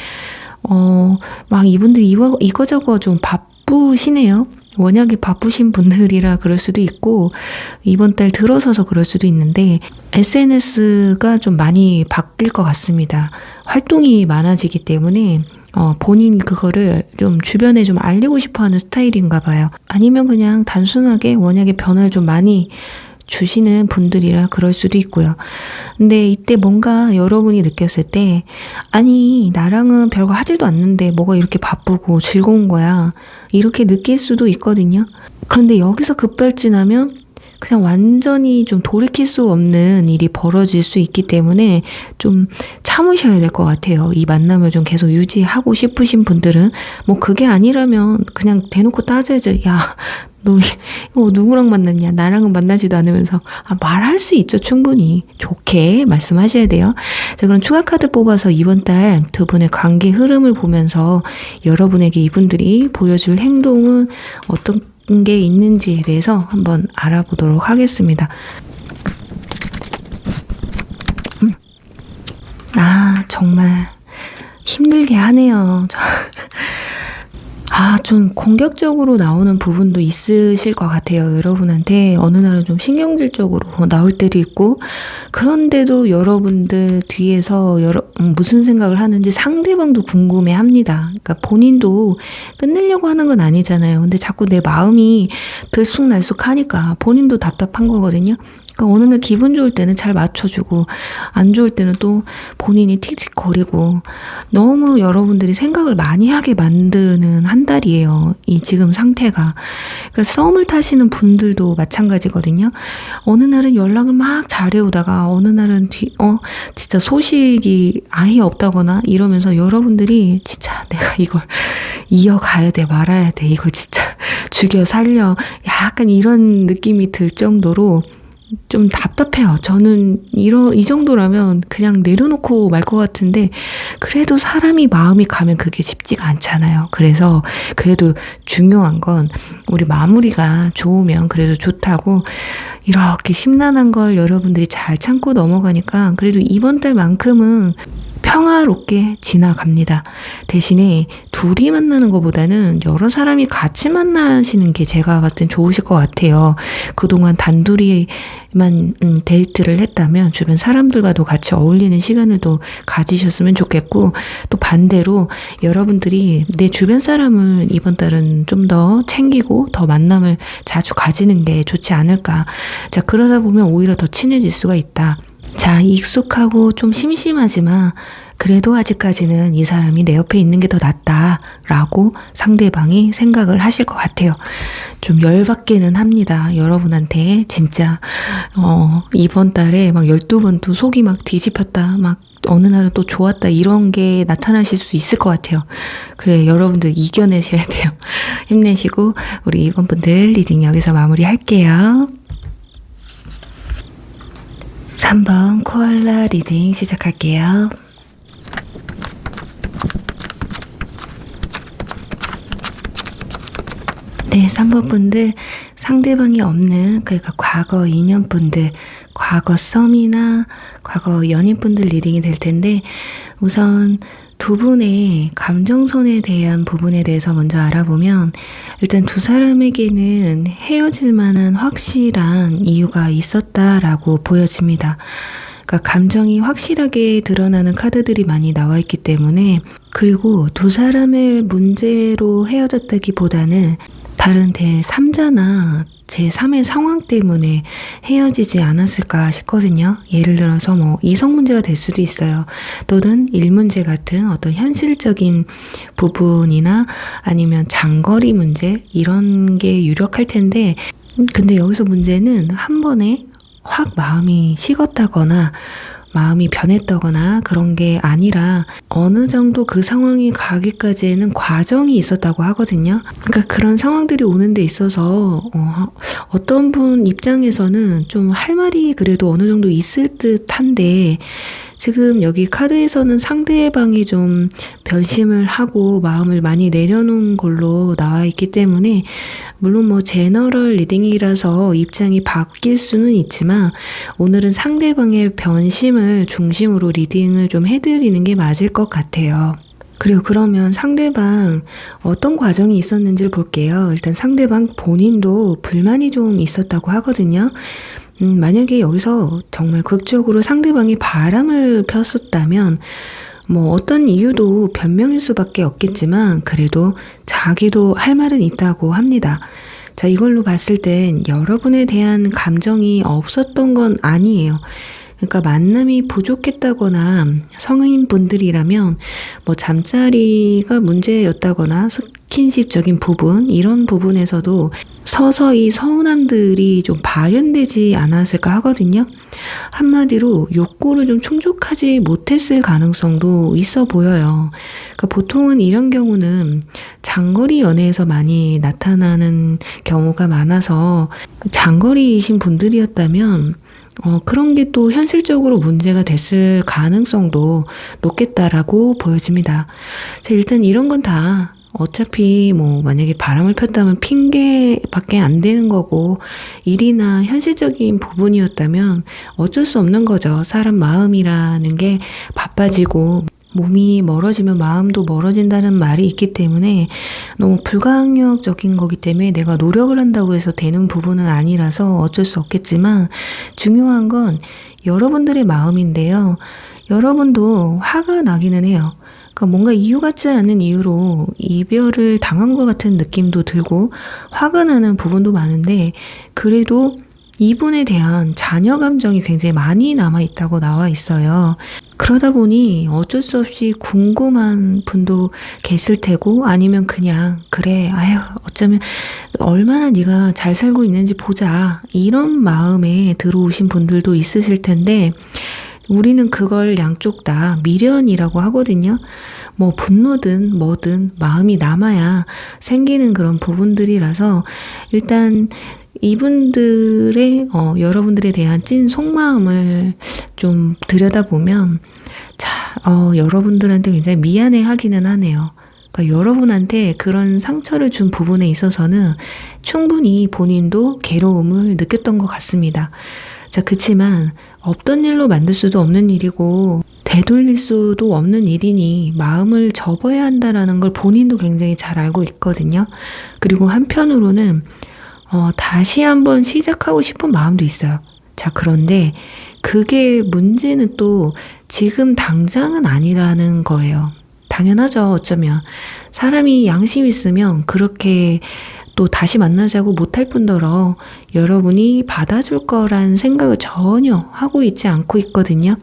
막 이분들이 이거저거 좀 바쁘시네요. 워낙에 바쁘신 분들이라 그럴 수도 있고 이번 달 들어서서 그럴 수도 있는데 SNS가 좀 많이 바뀔 것 같습니다. 활동이 많아지기 때문에 본인 그거를 좀 주변에 좀 알리고 싶어 하는 스타일인가 봐요. 아니면 그냥 단순하게 워낙에 변화를 좀 많이 주시는 분들이라 그럴 수도 있고요. 근데 이때 뭔가 여러분이 느꼈을 때 아니 나랑은 별거 하지도 않는데 뭐가 이렇게 바쁘고 즐거운 거야 이렇게 느낄 수도 있거든요. 그런데 여기서 급발진하면 그냥 완전히 좀 돌이킬 수 없는 일이 벌어질 수 있기 때문에 좀 참으셔야 될 것 같아요. 이 만남을 좀 계속 유지하고 싶으신 분들은 뭐 그게 아니라면 그냥 대놓고 따져야죠. 야, 너 이거 누구랑 만났냐? 나랑은 만나지도 않으면서 말할 수 있죠. 충분히 좋게 말씀하셔야 돼요. 자, 그럼 추가 카드 뽑아서 이번 달 두 분의 관계 흐름을 보면서 여러분에게 이분들이 보여줄 행동은 어떤 게 있는지에 대해서 한번 알아보도록 하겠습니다. 정말 힘들게 하네요. 좀 공격적으로 나오는 부분도 있으실 것 같아요. 여러분한테 어느 날은 좀 신경질적으로 나올 때도 있고 그런데도 여러분들 뒤에서 무슨 생각을 하는지 상대방도 궁금해합니다. 그러니까 본인도 끝내려고 하는 건 아니잖아요. 근데 자꾸 내 마음이 들쑥날쑥하니까 본인도 답답한 거거든요. 그러니까 어느 날 기분 좋을 때는 잘 맞춰주고 안 좋을 때는 또 본인이 틱틱거리고 너무 여러분들이 생각을 많이 하게 만드는 한 달이에요. 이 지금 상태가. 그러니까 썸을 타시는 분들도 마찬가지거든요. 어느 날은 연락을 막 잘해오다가 어느 날은 진짜 소식이 아예 없다거나 이러면서 여러분들이 진짜 내가 이걸 이어가야 돼 말아야 돼 이걸 진짜 죽여 살려 약간 이런 느낌이 들 정도로 좀 답답해요. 저는 이 정도라면 그냥 내려놓고 말 것 같은데 그래도 사람이 마음이 가면 그게 쉽지가 않잖아요. 그래서 그래도 중요한 건 우리 마무리가 좋으면 그래도 좋다고 이렇게 심란한 걸 여러분들이 잘 참고 넘어가니까 그래도 이번 달만큼은 평화롭게 지나갑니다. 대신에 둘이 만나는 것보다는 여러 사람이 같이 만나시는 게 제가 봤을 땐 좋으실 것 같아요. 그동안 단둘이만 데이트를 했다면 주변 사람들과도 같이 어울리는 시간을 또 가지셨으면 좋겠고 또 반대로 여러분들이 내 주변 사람을 이번 달은 좀 더 챙기고 더 만남을 자주 가지는 게 좋지 않을까. 자, 그러다 보면 오히려 더 친해질 수가 있다. 자, 익숙하고 좀 심심하지만 그래도 아직까지는 이 사람이 내 옆에 있는 게 더 낫다라고 상대방이 생각을 하실 것 같아요. 좀 열받게는 합니다. 여러분한테 진짜 이번 달에 막 12번 또 속이 막 뒤집혔다 막 어느 날은 또 좋았다 이런 게 나타나실 수 있을 것 같아요. 그래 여러분들 이겨내셔야 돼요. 힘내시고 우리 이번 분들 리딩 여기서 마무리할게요. 3번 코알라 리딩 시작할게요. 네, 3번 분들 상대방이 없는 그러니까 과거 인연분들, 과거 썸이나 과거 연인분들 리딩이 될 텐데 우선 두 분의 감정선에 대한 부분에 대해서 먼저 알아보면 일단 두 사람에게는 헤어질 만한 확실한 이유가 있었다라고 보여집니다. 그러니까 감정이 확실하게 드러나는 카드들이 많이 나와 있기 때문에, 그리고 두 사람의 문제로 헤어졌다기보다는 다른 제3자나 제3의 상황 때문에 헤어지지 않았을까 싶거든요. 예를 들어서 뭐 이성 문제가 될 수도 있어요. 또는 일 문제 같은 어떤 현실적인 부분이나 아니면 장거리 문제, 이런 게 유력할 텐데, 근데 여기서 문제는 한 번에 확 마음이 식었다거나 마음이 변했다거나 그런 게 아니라 어느 정도 그 상황이 가기까지에는 과정이 있었다고 하거든요. 그러니까 그런 상황들이 오는 데 있어서 어떤 분 입장에서는 좀 할 말이 그래도 어느 정도 있을 듯한데, 지금 여기 카드에서는 상대방이 좀 변심을 하고 마음을 많이 내려놓은 걸로 나와 있기 때문에, 물론 뭐 제너럴 리딩이라서 입장이 바뀔 수는 있지만 오늘은 상대방의 변심을 중심으로 리딩을 좀 해드리는 게 맞을 것 같아요. 그리고 그러면 상대방 어떤 과정이 있었는지를 볼게요. 일단 상대방 본인도 불만이 좀 있었다고 하거든요. 만약에 여기서 정말 극적으로 상대방이 바람을 폈었다면 뭐 어떤 이유도 변명일 수밖에 없겠지만 그래도 자기도 할 말은 있다고 합니다. 자, 이걸로 봤을 땐 여러분에 대한 감정이 없었던 건 아니에요. 그러니까 만남이 부족했다거나 성인분들이라면 뭐 잠자리가 문제였다거나 스킨십적인 부분, 이런 부분에서도 서서히 서운함들이 좀 발현되지 않았을까 하거든요. 한마디로 욕구를 좀 충족하지 못했을 가능성도 있어 보여요. 그러니까 보통은 이런 경우는 장거리 연애에서 많이 나타나는 경우가 많아서, 장거리이신 분들이었다면 그런 게 또 현실적으로 문제가 됐을 가능성도 높겠다라고 보여집니다. 자, 일단 이런 건 다 어차피 뭐 만약에 바람을 폈다면 핑계밖에 안 되는 거고, 일이나 현실적인 부분이었다면 어쩔 수 없는 거죠. 사람 마음이라는 게 바빠지고 몸이 멀어지면 마음도 멀어진다는 말이 있기 때문에 너무 불가항력적인 거기 때문에 내가 노력을 한다고 해서 되는 부분은 아니라서 어쩔 수 없겠지만, 중요한 건 여러분들의 마음인데요. 여러분도 화가 나기는 해요. 그러니까 뭔가 이유 같지 않은 이유로 이별을 당한 것 같은 느낌도 들고 화가 나는 부분도 많은데, 그래도 이분에 대한 자녀 감정이 굉장히 많이 남아있다고 나와 있어요. 그러다 보니 어쩔 수 없이 궁금한 분도 계실 테고, 아니면 그냥 그래, 아휴 어쩌면 얼마나 네가 잘 살고 있는지 보자, 이런 마음에 들어오신 분들도 있으실 텐데, 우리는 그걸 양쪽 다 미련이라고 하거든요. 뭐 분노든 뭐든 마음이 남아야 생기는 그런 부분들이라서, 일단 이분들의 여러분들에 대한 찐 속마음을 좀 들여다보면 여러분들한테 굉장히 미안해 하기는 하네요. 그러니까 여러분한테 그런 상처를 준 부분에 있어서는 충분히 본인도 괴로움을 느꼈던 것 같습니다. 자, 그치만 없던 일로 만들 수도 없는 일이고 되돌릴 수도 없는 일이니 마음을 접어야 한다라는 걸 본인도 굉장히 잘 알고 있거든요. 그리고 한편으로는 다시 한번 시작하고 싶은 마음도 있어요. 자, 그런데 그게 문제는 또 지금 당장은 아니라는 거예요. 당연하죠. 어쩌면 사람이 양심 있으면 그렇게 또 다시 만나자고 못할 뿐더러 여러분이 받아줄 거란 생각을 전혀 하고 있지 않고 있거든요.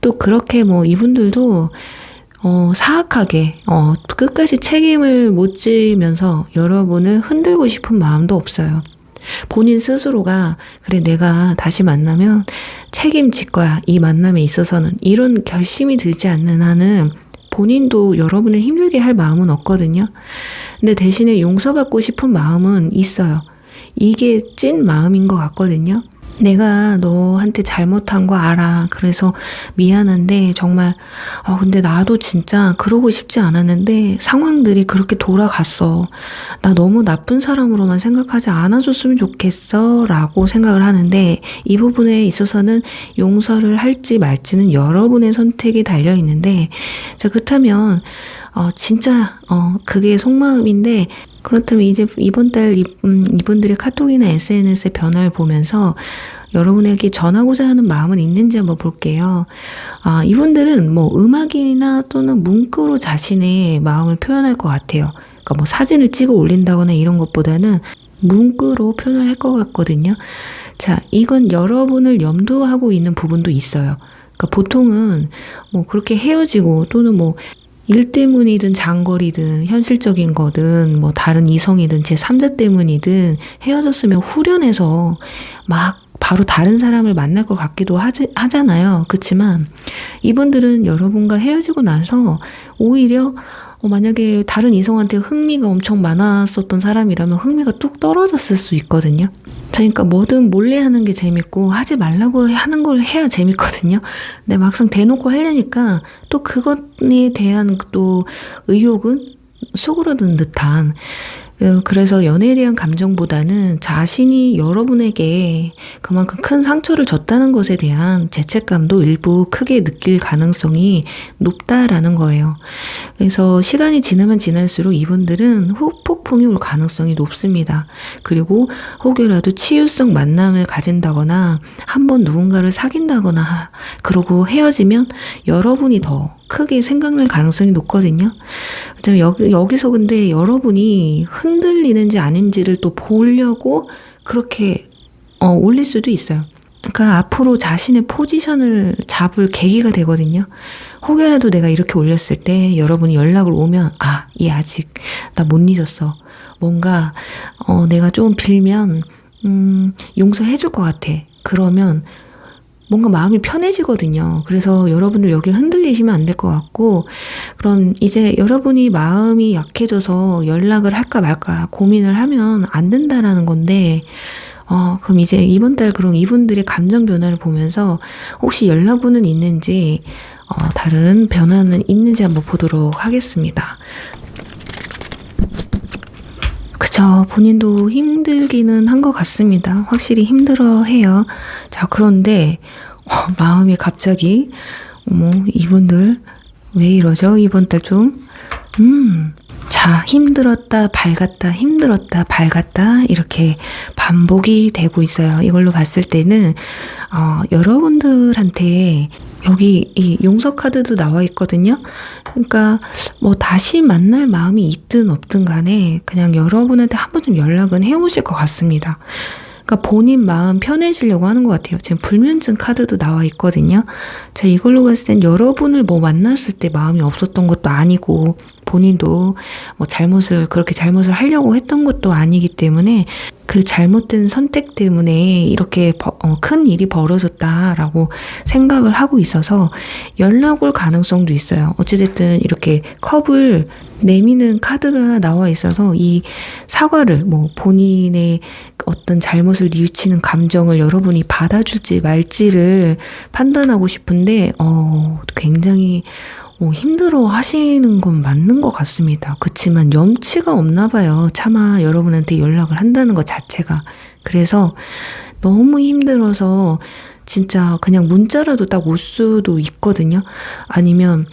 또 그렇게 뭐 이분들도 사악하게 끝까지 책임을 못 지면서 여러분을 흔들고 싶은 마음도 없어요. 본인 스스로가 그래, 내가 다시 만나면 책임질 거야, 이 만남에 있어서는, 이런 결심이 들지 않는 한은 본인도 여러분을 힘들게 할 마음은 없거든요. 근데 대신에 용서받고 싶은 마음은 있어요. 이게 찐 마음인 것 같거든요. 내가 너한테 잘못한 거 알아. 그래서 미안한데 정말 근데 나도 진짜 그러고 싶지 않았는데 상황들이 그렇게 돌아갔어. 나 너무 나쁜 사람으로만 생각하지 않아줬으면 좋겠어 라고 생각을 하는데 이 부분에 있어서는 용서를 할지 말지는 여러분의 선택이 달려 있는데 자 그렇다면 진짜 그게 속마음인데 그렇다면 이제 이번 달 이분들의 카톡이나 SNS의 변화를 보면서 여러분에게 전하고자 하는 마음은 있는지 한번 볼게요. 이분들은 뭐 음악이나 또는 문구로 자신의 마음을 표현할 것 같아요. 그러니까 뭐 사진을 찍어 올린다거나 이런 것보다는 문구로 표현을 할 것 같거든요. 자, 이건 여러분을 염두하고 있는 부분도 있어요. 그러니까 보통은 뭐 그렇게 헤어지고 또는 뭐 일 때문이든 장거리든 현실적인 거든 뭐 다른 이성이든 제3자 때문이든 헤어졌으면 후련해서 막 바로 다른 사람을 만날 것 같기도 하잖아요. 그렇지만 이분들은 여러분과 헤어지고 나서 오히려 만약에 다른 이성한테 흥미가 엄청 많았었던 사람이라면 흥미가 뚝 떨어졌을 수 있거든요. 그러니까 뭐든 몰래 하는 게 재밌고 하지 말라고 하는 걸 해야 재밌거든요. 근데 막상 대놓고 하려니까 또 그것에 대한 또 의욕은 수그러든 듯한 그래서 연애에 대한 감정보다는 자신이 여러분에게 그만큼 큰 상처를 줬다는 것에 대한 죄책감도 일부 크게 느낄 가능성이 높다라는 거예요. 그래서 시간이 지나면 지날수록 이분들은 후폭풍이 올 가능성이 높습니다. 그리고 혹여라도 치유성 만남을 가진다거나 한번 누군가를 사귄다거나 그러고 헤어지면 여러분이 더 크게 생각날 가능성이 높거든요. 여기서 근데 여러분이 흔들리는지 아닌지를 또 보려고 그렇게 올릴 수도 있어요. 그러니까 앞으로 자신의 포지션을 잡을 계기가 되거든요. 혹여라도 내가 이렇게 올렸을 때 여러분이 연락을 오면 얘 아직 나 못 잊었어. 뭔가 내가 좀 빌면 용서해 줄 것 같아. 그러면 뭔가 마음이 편해지거든요. 그래서 여러분들 여기 흔들리시면 안 될 것 같고 그럼 이제 여러분이 마음이 약해져서 연락을 할까 말까 고민을 하면 안 된다라는 건데 그럼 이제 이번 달 그럼 이분들의 감정 변화를 보면서 혹시 연락운은 있는지 다른 변화는 있는지 한번 보도록 하겠습니다. 그쵸. 본인도 힘들기는 한 것 같습니다. 확실히 힘들어해요. 자, 그런데 마음이 갑자기 이분들 왜 이러죠? 이번 달 좀 자, 힘들었다 밝았다 힘들었다 밝았다 이렇게 반복이 되고 있어요. 이걸로 봤을 때는 여러분들한테 여기 이 용서 카드도 나와 있거든요. 그러니까 뭐 다시 만날 마음이 있든 없든 간에 그냥 여러분한테 한 번쯤 연락은 해오실 것 같습니다. 그러니까 본인 마음 편해지려고 하는 것 같아요. 지금 불면증 카드도 나와 있거든요. 자, 이걸로 봤을 땐 여러분을 뭐 만났을 때 마음이 없었던 것도 아니고 본인도 뭐 그렇게 잘못을 하려고 했던 것도 아니기 때문에 그 잘못된 선택 때문에 이렇게 큰 일이 벌어졌다라고 생각을 하고 있어서 연락 올 가능성도 있어요. 어찌됐든 이렇게 컵을 내미는 카드가 나와 있어서 이 사과를 본인의 어떤 잘못을 뉘우치는 감정을 여러분이 받아줄지 말지를 판단하고 싶은데 굉장히 힘들어 하시는 건 맞는 것 같습니다. 그렇지만 염치가 없나 봐요. 차마 여러분한테 연락을 한다는 것 자체가. 그래서 너무 힘들어서 진짜 그냥 문자라도 딱 올 수도 있거든요. 아니면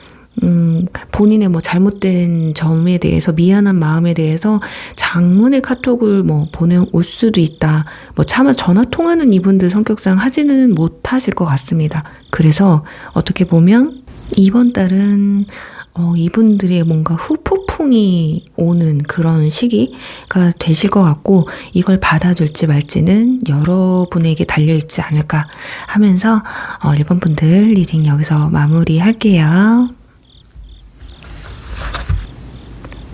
본인의 잘못된 점에 대해서 미안한 마음에 대해서 장문의 카톡을 보내올 수도 있다. 차마 전화 통화는 이분들 성격상 하지는 못하실 것 같습니다. 그래서 어떻게 보면 이번 달은 이분들의 뭔가 후폭풍이 오는 그런 시기가 되실 것 같고 이걸 받아줄지 말지는 여러분에게 달려있지 않을까 하면서 1번 분들 리딩 여기서 마무리할게요.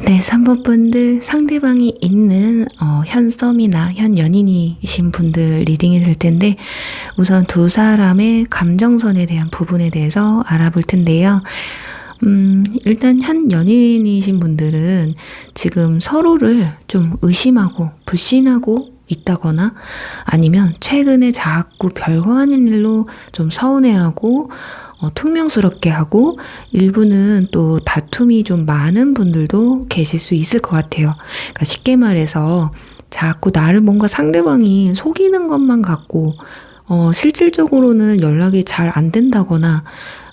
네, 3번 분들 상대방이 있는 현 썸이나 현 연인이신 분들 리딩이 될 텐데 우선 두 사람의 감정선에 대한 부분에 대해서 알아볼 텐데요. 일단 현 연인이신 분들은 지금 서로를 좀 의심하고 불신하고 있다거나 아니면 최근에 자꾸 별거 아닌 일로 좀 서운해하고 퉁명스럽게 하고 일부는 또 다툼이 좀 많은 분들도 계실 수 있을 것 같아요. 그러니까 쉽게 말해서 자꾸 나를 뭔가 상대방이 속이는 것만 같고 실질적으로는 연락이 잘 안 된다거나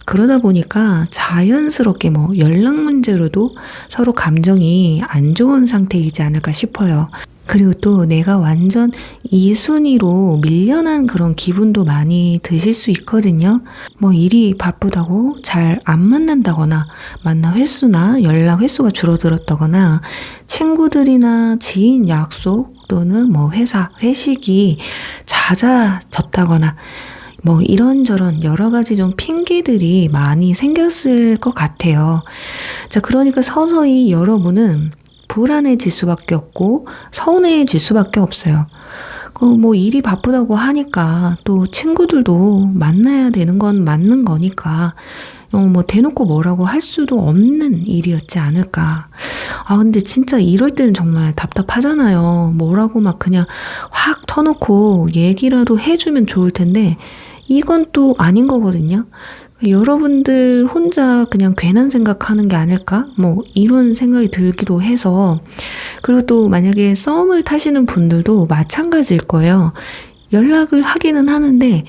그러다 보니까 자연스럽게 뭐 연락 문제로도 서로 감정이 안 좋은 상태이지 않을까 싶어요. 그리고 또 내가 완전 이 순위로 밀려난 그런 기분도 많이 드실 수 있거든요. 뭐 일이 바쁘다고 잘 안 만난다거나 만나 횟수나 연락 횟수가 줄어들었다거나 친구들이나 지인 약속 또는 뭐 회사 회식이 잦아졌다거나 뭐 이런저런 여러 가지 좀 핑계들이 많이 생겼을 것 같아요. 자, 그러니까 서서히 여러분은 불안해질 수밖에 없고 서운해질 수밖에 없어요. 뭐 일이 바쁘다고 하니까 또 친구들도 만나야 되는 건 맞는 거니까 뭐 대놓고 뭐라고 할 수도 없는 일이었지 않을까. 근데 진짜 이럴 때는 정말 답답하잖아요. 뭐라고 막 그냥 확 터놓고 얘기라도 해주면 좋을 텐데 이건 또 아닌 거거든요. 여러분들 혼자 그냥 괜한 생각하는 게 아닐까? 뭐 이런 생각이 들기도 해서 그리고 또 만약에 썸을 타시는 분들도 마찬가지일 거예요. 연락을 하기는 하는데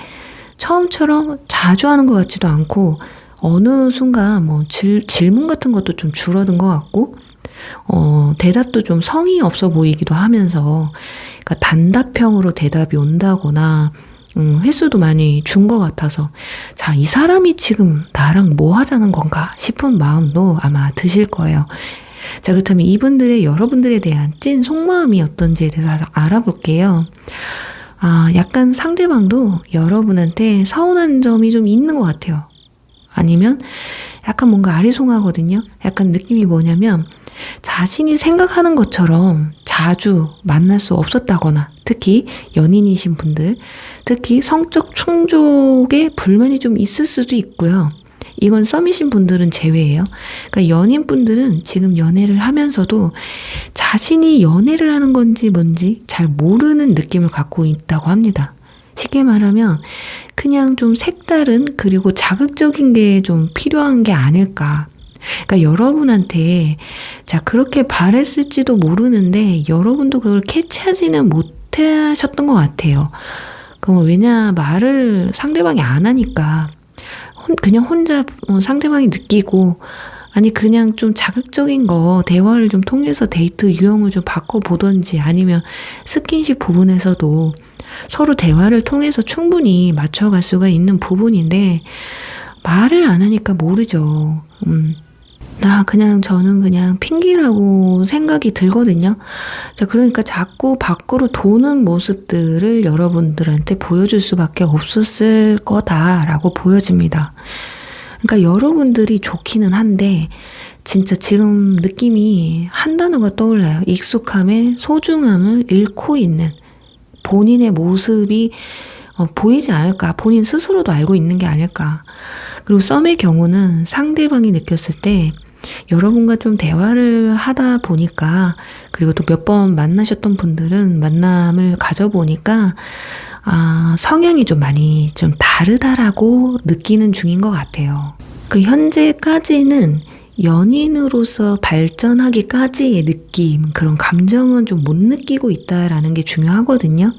처음처럼 자주 하는 것 같지도 않고 어느 순간 뭐 질문 같은 것도 좀 줄어든 것 같고 대답도 좀 성의 없어 보이기도 하면서 그러니까 단답형으로 대답이 온다거나 횟수도 많이 준 것 같아서 자, 이 사람이 지금 나랑 뭐 하자는 건가 싶은 마음도 아마 드실 거예요. 자, 그렇다면 이분들의 여러분들에 대한 찐 속마음이 어떤지에 대해서 알아볼게요. 약간 상대방도 여러분한테 서운한 점이 좀 있는 것 같아요. 아니면 약간 뭔가 아리송하거든요. 약간 느낌이 뭐냐면 자신이 생각하는 것처럼 자주 만날 수 없었다거나 특히 연인이신 분들, 특히 성적 충족에 불만이 좀 있을 수도 있고요. 이건 썸이신 분들은 제외예요. 그러니까 연인분들은 지금 연애를 하면서도 자신이 연애를 하는 건지 뭔지 잘 모르는 느낌을 갖고 있다고 합니다. 쉽게 말하면 그냥 좀 색다른 그리고 자극적인 게 좀 필요한 게 아닐까. 그러니까 여러분한테 자 그렇게 바랬을지도 모르는데 여러분도 그걸 캐치하지는 못하셨던 것 같아요. 그럼 왜냐 말을 상대방이 안 하니까 그냥 혼자 상대방이 느끼고 아니 그냥 좀 자극적인 거 대화를 좀 통해서 데이트 유형을 좀 바꿔보던지 아니면 스킨십 부분에서도 서로 대화를 통해서 충분히 맞춰갈 수가 있는 부분인데 말을 안 하니까 모르죠. 저는 그냥 핑계라고 생각이 들거든요. 자, 그러니까 자꾸 밖으로 도는 모습들을 여러분들한테 보여줄 수밖에 없었을 거다라고 보여집니다. 그러니까 여러분들이 좋기는 한데 진짜 지금 느낌이 한 단어가 떠올라요. 익숙함의 소중함을 잃고 있는 본인의 모습이 보이지 않을까. 본인 스스로도 알고 있는 게 아닐까. 그리고 썸의 경우는 상대방이 느꼈을 때 여러분과 좀 대화를 하다 보니까 그리고 또 몇 번 만나셨던 분들은 만남을 가져보니까 성향이 좀 많이 좀 다르다라고 느끼는 중인 것 같아요. 그 현재까지는 연인으로서 발전하기까지의 느낌, 그런 감정은 좀 못 느끼고 있다라는 게 중요하거든요.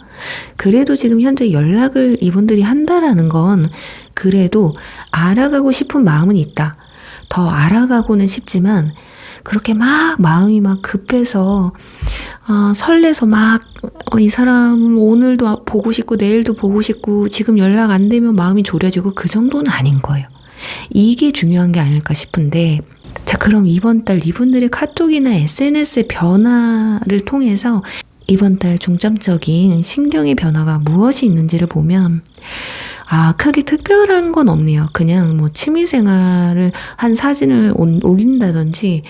그래도 지금 현재 연락을 이분들이 한다라는 건 그래도 알아가고 싶은 마음은 있다. 더 알아가고는 싶지만 그렇게 막 마음이 막 급해서 설레서 막 이 사람을 오늘도 보고 싶고 내일도 보고 싶고 지금 연락 안 되면 마음이 졸여지고 그 정도는 아닌 거예요. 이게 중요한 게 아닐까 싶은데 자, 그럼 이번 달 이분들의 카톡이나 SNS의 변화를 통해서 이번 달 중점적인 신경의 변화가 무엇이 있는지를 보면 크게 특별한 건 없네요. 그냥 뭐 취미생활을 한 사진을 올린다든지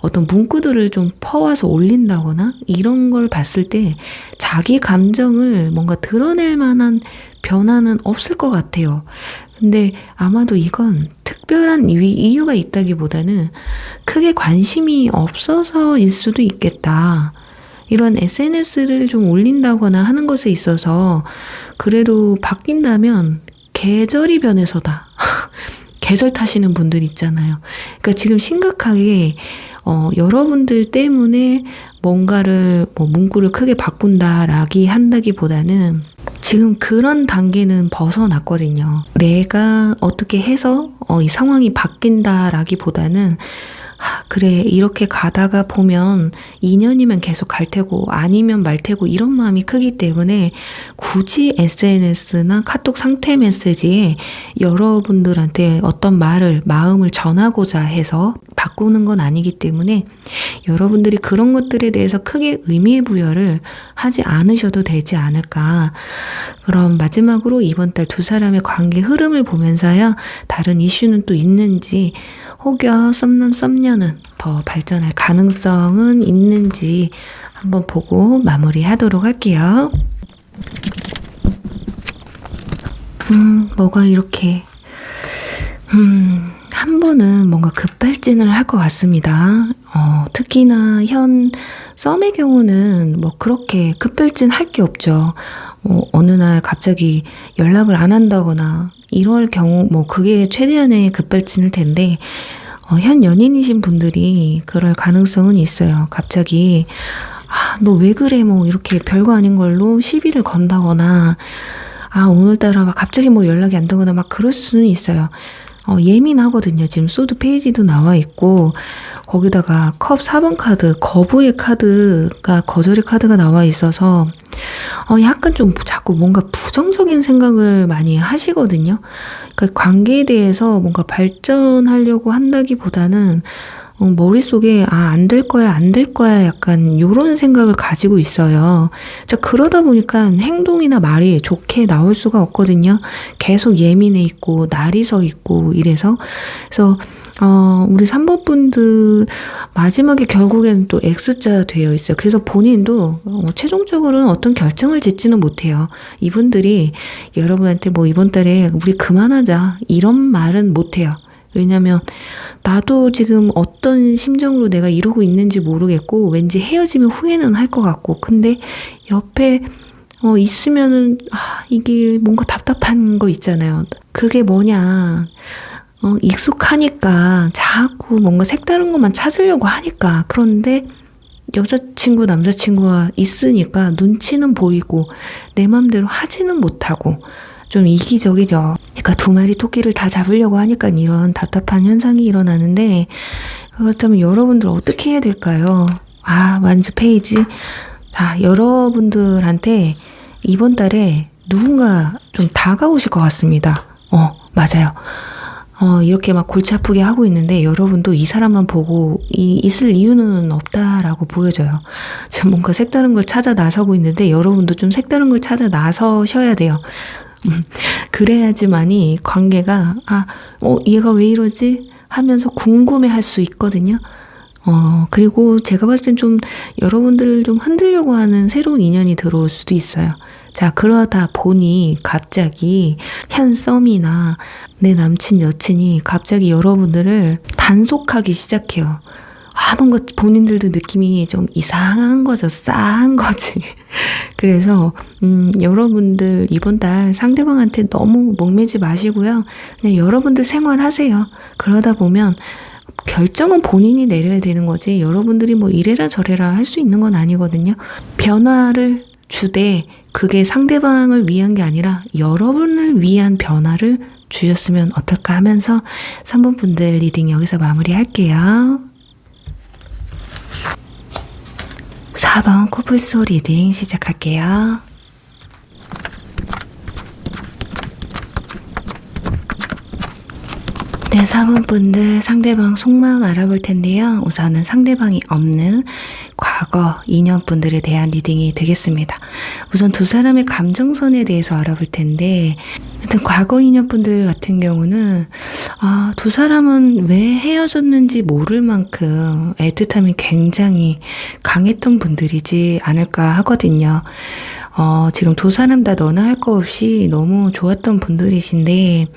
어떤 문구들을 좀 퍼와서 올린다거나 이런 걸 봤을 때 자기 감정을 뭔가 드러낼 만한 변화는 없을 것 같아요. 근데 아마도 이건 특별한 이유가 있다기보다는 크게 관심이 없어서일 수도 있겠다. 이런 SNS를 좀 올린다거나 하는 것에 있어서 그래도 바뀐다면 계절이 변해서다. 계절 타시는 분들 있잖아요. 그러니까 지금 심각하게 여러분들 때문에 뭔가를 문구를 크게 바꾼다라기 한다기보다는 지금 그런 단계는 벗어났거든요. 내가 어떻게 해서 이 상황이 바뀐다라기보다는 그래 이렇게 가다가 보면 2년이면 계속 갈 테고 아니면 말 테고 이런 마음이 크기 때문에 굳이 SNS나 카톡 상태 메시지에 여러분들한테 어떤 마음을 전하고자 해서 바꾸는 건 아니기 때문에 여러분들이 그런 것들에 대해서 크게 의미 부여를 하지 않으셔도 되지 않을까. 그럼 마지막으로 이번 달 두 사람의 관계 흐름을 보면서요. 다른 이슈는 또 있는지 혹여 썸남 썸녀는 더 발전할 가능성은 있는지 한번 보고 마무리하도록 할게요. 뭐가 이렇게 한 번은 뭔가 급발진을 할 것 같습니다. 특히나 현 썸의 경우는 그렇게 급발진 할 게 없죠. 어느 날 갑자기 연락을 안 한다거나 이럴 경우 그게 최대한의 급발진일 텐데 현 연인이신 분들이 그럴 가능성은 있어요. 갑자기 너 왜 그래 이렇게 별거 아닌 걸로 시비를 건다거나 오늘따라 갑자기 연락이 안 되거나 그럴 수는 있어요. 예민하거든요. 지금 소드 페이지도 나와 있고 거기다가 컵 4번 카드, 거부의 카드가 거절의 카드가 나와 있어서 약간 좀 자꾸 뭔가 부정적인 생각을 많이 하시거든요. 그러니까 관계에 대해서 뭔가 발전하려고 한다기보다는 머릿속에 안 될 거야 안 될 거야 약간 요런 생각을 가지고 있어요. 자, 그러다 보니까 행동이나 말이 좋게 나올 수가 없거든요. 계속 예민해 있고 날이 서 있고 이래서 그래서 우리 3번 분들 마지막에 결국에는 또 X자 되어 있어요. 그래서 본인도 최종적으로는 어떤 결정을 짓지는 못해요. 이분들이 여러분한테 이번 달에 우리 그만하자 이런 말은 못해요. 왜냐면 나도 지금 어떤 심정으로 내가 이러고 있는지 모르겠고 왠지 헤어지면 후회는 할 것 같고 근데 옆에 있으면은 이게 뭔가 답답한 거 있잖아요. 그게 뭐냐 익숙하니까 자꾸 뭔가 색다른 것만 찾으려고 하니까 그런데 여자친구 남자친구가 있으니까 눈치는 보이고 내 맘대로 하지는 못하고 좀 이기적이죠. 그러니까 두 마리 토끼를 다 잡으려고 하니까 이런 답답한 현상이 일어나는데 그렇다면 여러분들 어떻게 해야 될까요? 완즈 페이지. 자, 여러분들한테 이번 달에 누군가 좀 다가오실 것 같습니다. 맞아요. 이렇게 골치 아프게 하고 있는데 여러분도 이 사람만 보고 있을 이유는 없다라고 보여져요. 지금 뭔가 색다른 걸 찾아 나서고 있는데 여러분도 좀 색다른 걸 찾아 나서셔야 돼요. 그래야지만이 관계가 얘가 왜 이러지? 하면서 궁금해 할 수 있거든요. 그리고 제가 봤을 땐 좀 여러분들을 좀 흔들려고 하는 새로운 인연이 들어올 수도 있어요. 자, 그러다 보니 갑자기 현 썸이나 내 남친 여친이 갑자기 여러분들을 단속하기 시작해요. 뭔가 본인들도 느낌이 좀 이상한 거죠. 싸한 거지. 그래서 여러분들 이번 달 상대방한테 너무 목매지 마시고요. 그냥 여러분들 생활하세요. 그러다 보면 결정은 본인이 내려야 되는 거지 여러분들이 이래라 저래라 할 수 있는 건 아니거든요. 변화를 주되 그게 상대방을 위한 게 아니라 여러분을 위한 변화를 주셨으면 어떨까 하면서 3번 분들 리딩 여기서 마무리할게요. 4번 코뿔소 리딩 시작할게요. 네, 4번 분들 상대방 속마음 알아볼 텐데요. 우선은 상대방이 없는 과거 2년 분들에 대한 리딩이 되겠습니다. 우선 두 사람의 감정선에 대해서 알아볼 텐데 일단 과거 2년 분들 같은 경우는 두 사람은 왜 헤어졌는지 모를 만큼 애틋함이 굉장히 강했던 분들이지 않을까 하거든요. 지금 두 사람 다 너나 할 거 없이 너무 좋았던 분들이신데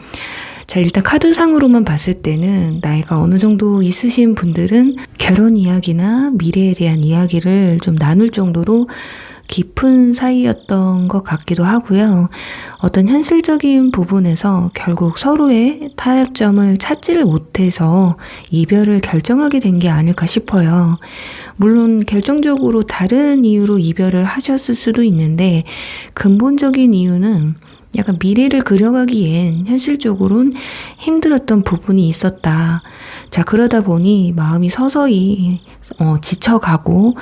자, 일단 카드상으로만 봤을 때는 나이가 어느 정도 있으신 분들은 결혼 이야기나 미래에 대한 이야기를 좀 나눌 정도로 깊은 사이였던 것 같기도 하고요. 어떤 현실적인 부분에서 결국 서로의 타협점을 찾지를 못해서 이별을 결정하게 된 게 아닐까 싶어요. 물론 결정적으로 다른 이유로 이별을 하셨을 수도 있는데 근본적인 이유는 약간 미래를 그려가기엔 현실적으로는 힘들었던 부분이 있었다. 자, 그러다 보니 마음이 서서히 지쳐가고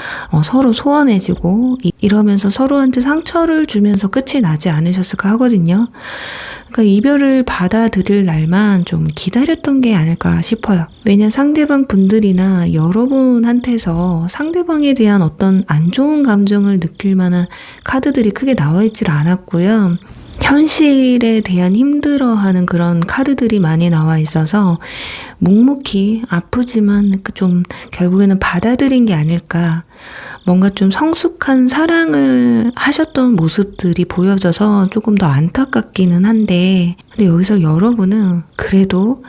서로 소원해지고 이러면서 서로한테 상처를 주면서 끝이 나지 않으셨을까 하거든요. 그러니까 이별을 받아들일 날만 좀 기다렸던 게 아닐까 싶어요. 왜냐 상대방 분들이나 여러분한테서 상대방에 대한 어떤 안 좋은 감정을 느낄 만한 카드들이 크게 나와 있질 않았고요. 현실에 대한 힘들어하는 그런 카드들이 많이 나와 있어서 묵묵히 아프지만 좀 결국에는 받아들인 게 아닐까. 뭔가 좀 성숙한 사랑을 하셨던 모습들이 보여져서 조금 더 안타깝기는 한데, 근데 여기서 여러분은 그래도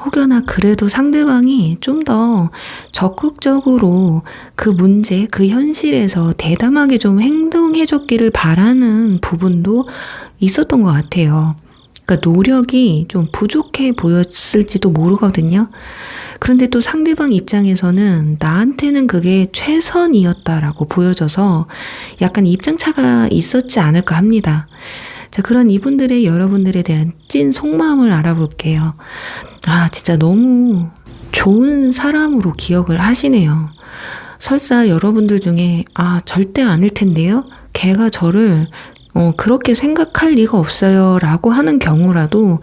혹여나 그래도 상대방이 좀 더 적극적으로 그 문제, 그 현실에서 대담하게 좀 행동해줬기를 바라는 부분도 있었던 것 같아요. 그러니까 노력이 좀 부족해 보였을지도 모르거든요. 그런데 또 상대방 입장에서는 나한테는 그게 최선이었다라고 보여져서 약간 입장차가 있었지 않을까 합니다. 자, 그런 이분들의 여러분들에 대한 찐 속마음을 알아볼게요. 아, 진짜 너무 좋은 사람으로 기억을 하시네요. 설사 여러분들 중에 절대 아닐 텐데요. 걔가 저를 그렇게 생각할 리가 없어요 라고 하는 경우라도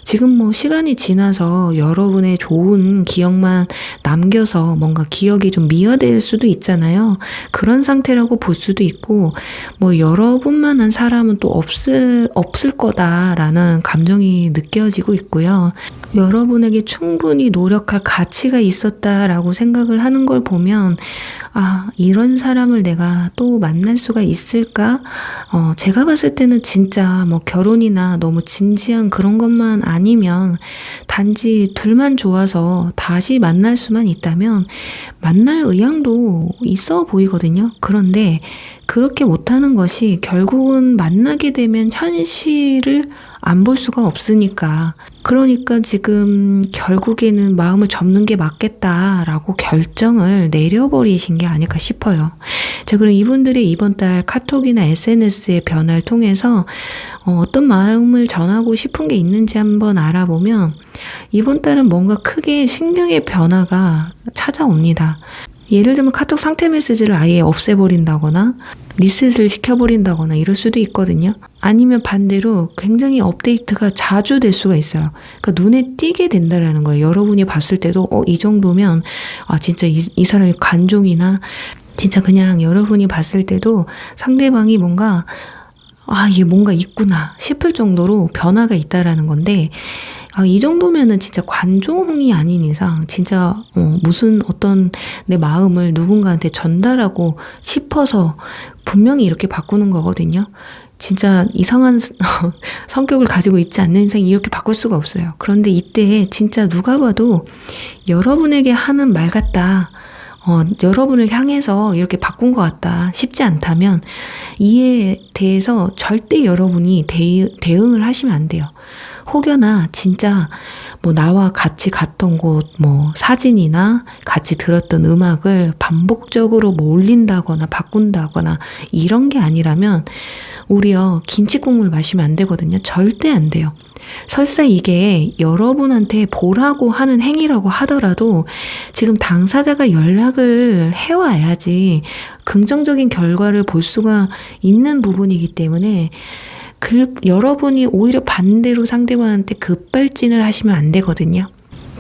지금 뭐 시간이 지나서 여러분의 좋은 기억만 남겨서 뭔가 기억이 좀 미화될 수도 있잖아요. 그런 상태라고 볼 수도 있고 뭐 여러분만한 사람은 또 없을 거다라는 감정이 느껴지고 있고요. 여러분에게 충분히 노력할 가치가 있었다라고 생각을 하는 걸 보면 이런 사람을 내가 또 만날 수가 있을까? 제가 봤을 때는 진짜 뭐 결혼이나 너무 진지한 그런 것만 아니면 단지 둘만 좋아서 다시 만날 수만 있다면 만날 의향도 있어 보이거든요. 그런데 그렇게 못하는 것이 결국은 만나게 되면 현실을 안 볼 수가 없으니까. 그러니까 지금 결국에는 마음을 접는 게 맞겠다라고 결정을 내려버리신 게 아닐까 싶어요. 자, 그럼 이분들의 이번 달 카톡이나 SNS의 변화를 통해서 어떤 마음을 전하고 싶은 게 있는지 한번 알아보면 이번 달은 뭔가 크게 심경의 변화가 찾아옵니다. 예를 들면 카톡 상태 메시지를 아예 없애버린다거나 리셋을 시켜버린다거나 이럴 수도 있거든요. 아니면 반대로 굉장히 업데이트가 자주 될 수가 있어요. 그러니까 눈에 띄게 된다라는 거예요. 여러분이 봤을 때도 이 정도면 진짜 이 사람이 관종이나 진짜 그냥 여러분이 봤을 때도 상대방이 뭔가 이게 뭔가 있구나 싶을 정도로 변화가 있다라는 건데 이 정도면은 진짜 관종이 아닌 이상 진짜 무슨 어떤 내 마음을 누군가한테 전달하고 싶어서 분명히 이렇게 바꾸는 거거든요. 진짜 이상한 성격을 가지고 있지 않는 이상 이렇게 바꿀 수가 없어요. 그런데 이때 진짜 누가 봐도 여러분에게 하는 말 같다. 여러분을 향해서 이렇게 바꾼 것 같다 싶지 않다면 이에 대해서 절대 여러분이 대응을 하시면 안 돼요. 혹여나 진짜 뭐 나와 같이 갔던 곳 뭐 사진이나 같이 들었던 음악을 반복적으로 뭐 올린다거나 바꾼다거나 이런 게 아니라면 우리요 김치국물 마시면 안 되거든요. 절대 안 돼요. 설사 이게 여러분한테 보라고 하는 행위라고 하더라도 지금 당사자가 연락을 해와야지 긍정적인 결과를 볼 수가 있는 부분이기 때문에 여러분이 오히려 반대로 상대방한테 급발진을 하시면 안 되거든요.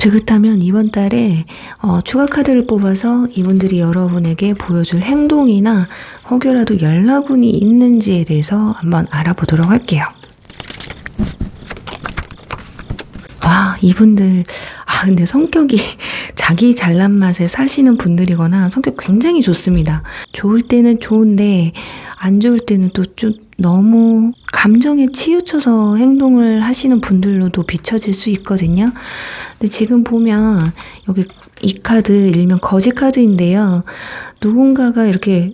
그렇다면 이번 달에 추가 카드를 뽑아서 이분들이 여러분에게 보여줄 행동이나 혹여라도 연락운이 있는지에 대해서 한번 알아보도록 할게요. 이분들 근데 성격이 자기 잘난 맛에 사시는 분들이거나 성격 굉장히 좋습니다. 좋을 때는 좋은데 안 좋을 때는 또 좀 너무 감정에 치우쳐서 행동을 하시는 분들로도 비춰질 수 있거든요. 근데 지금 보면 여기 이 카드 일명 거지 카드인데요. 누군가가 이렇게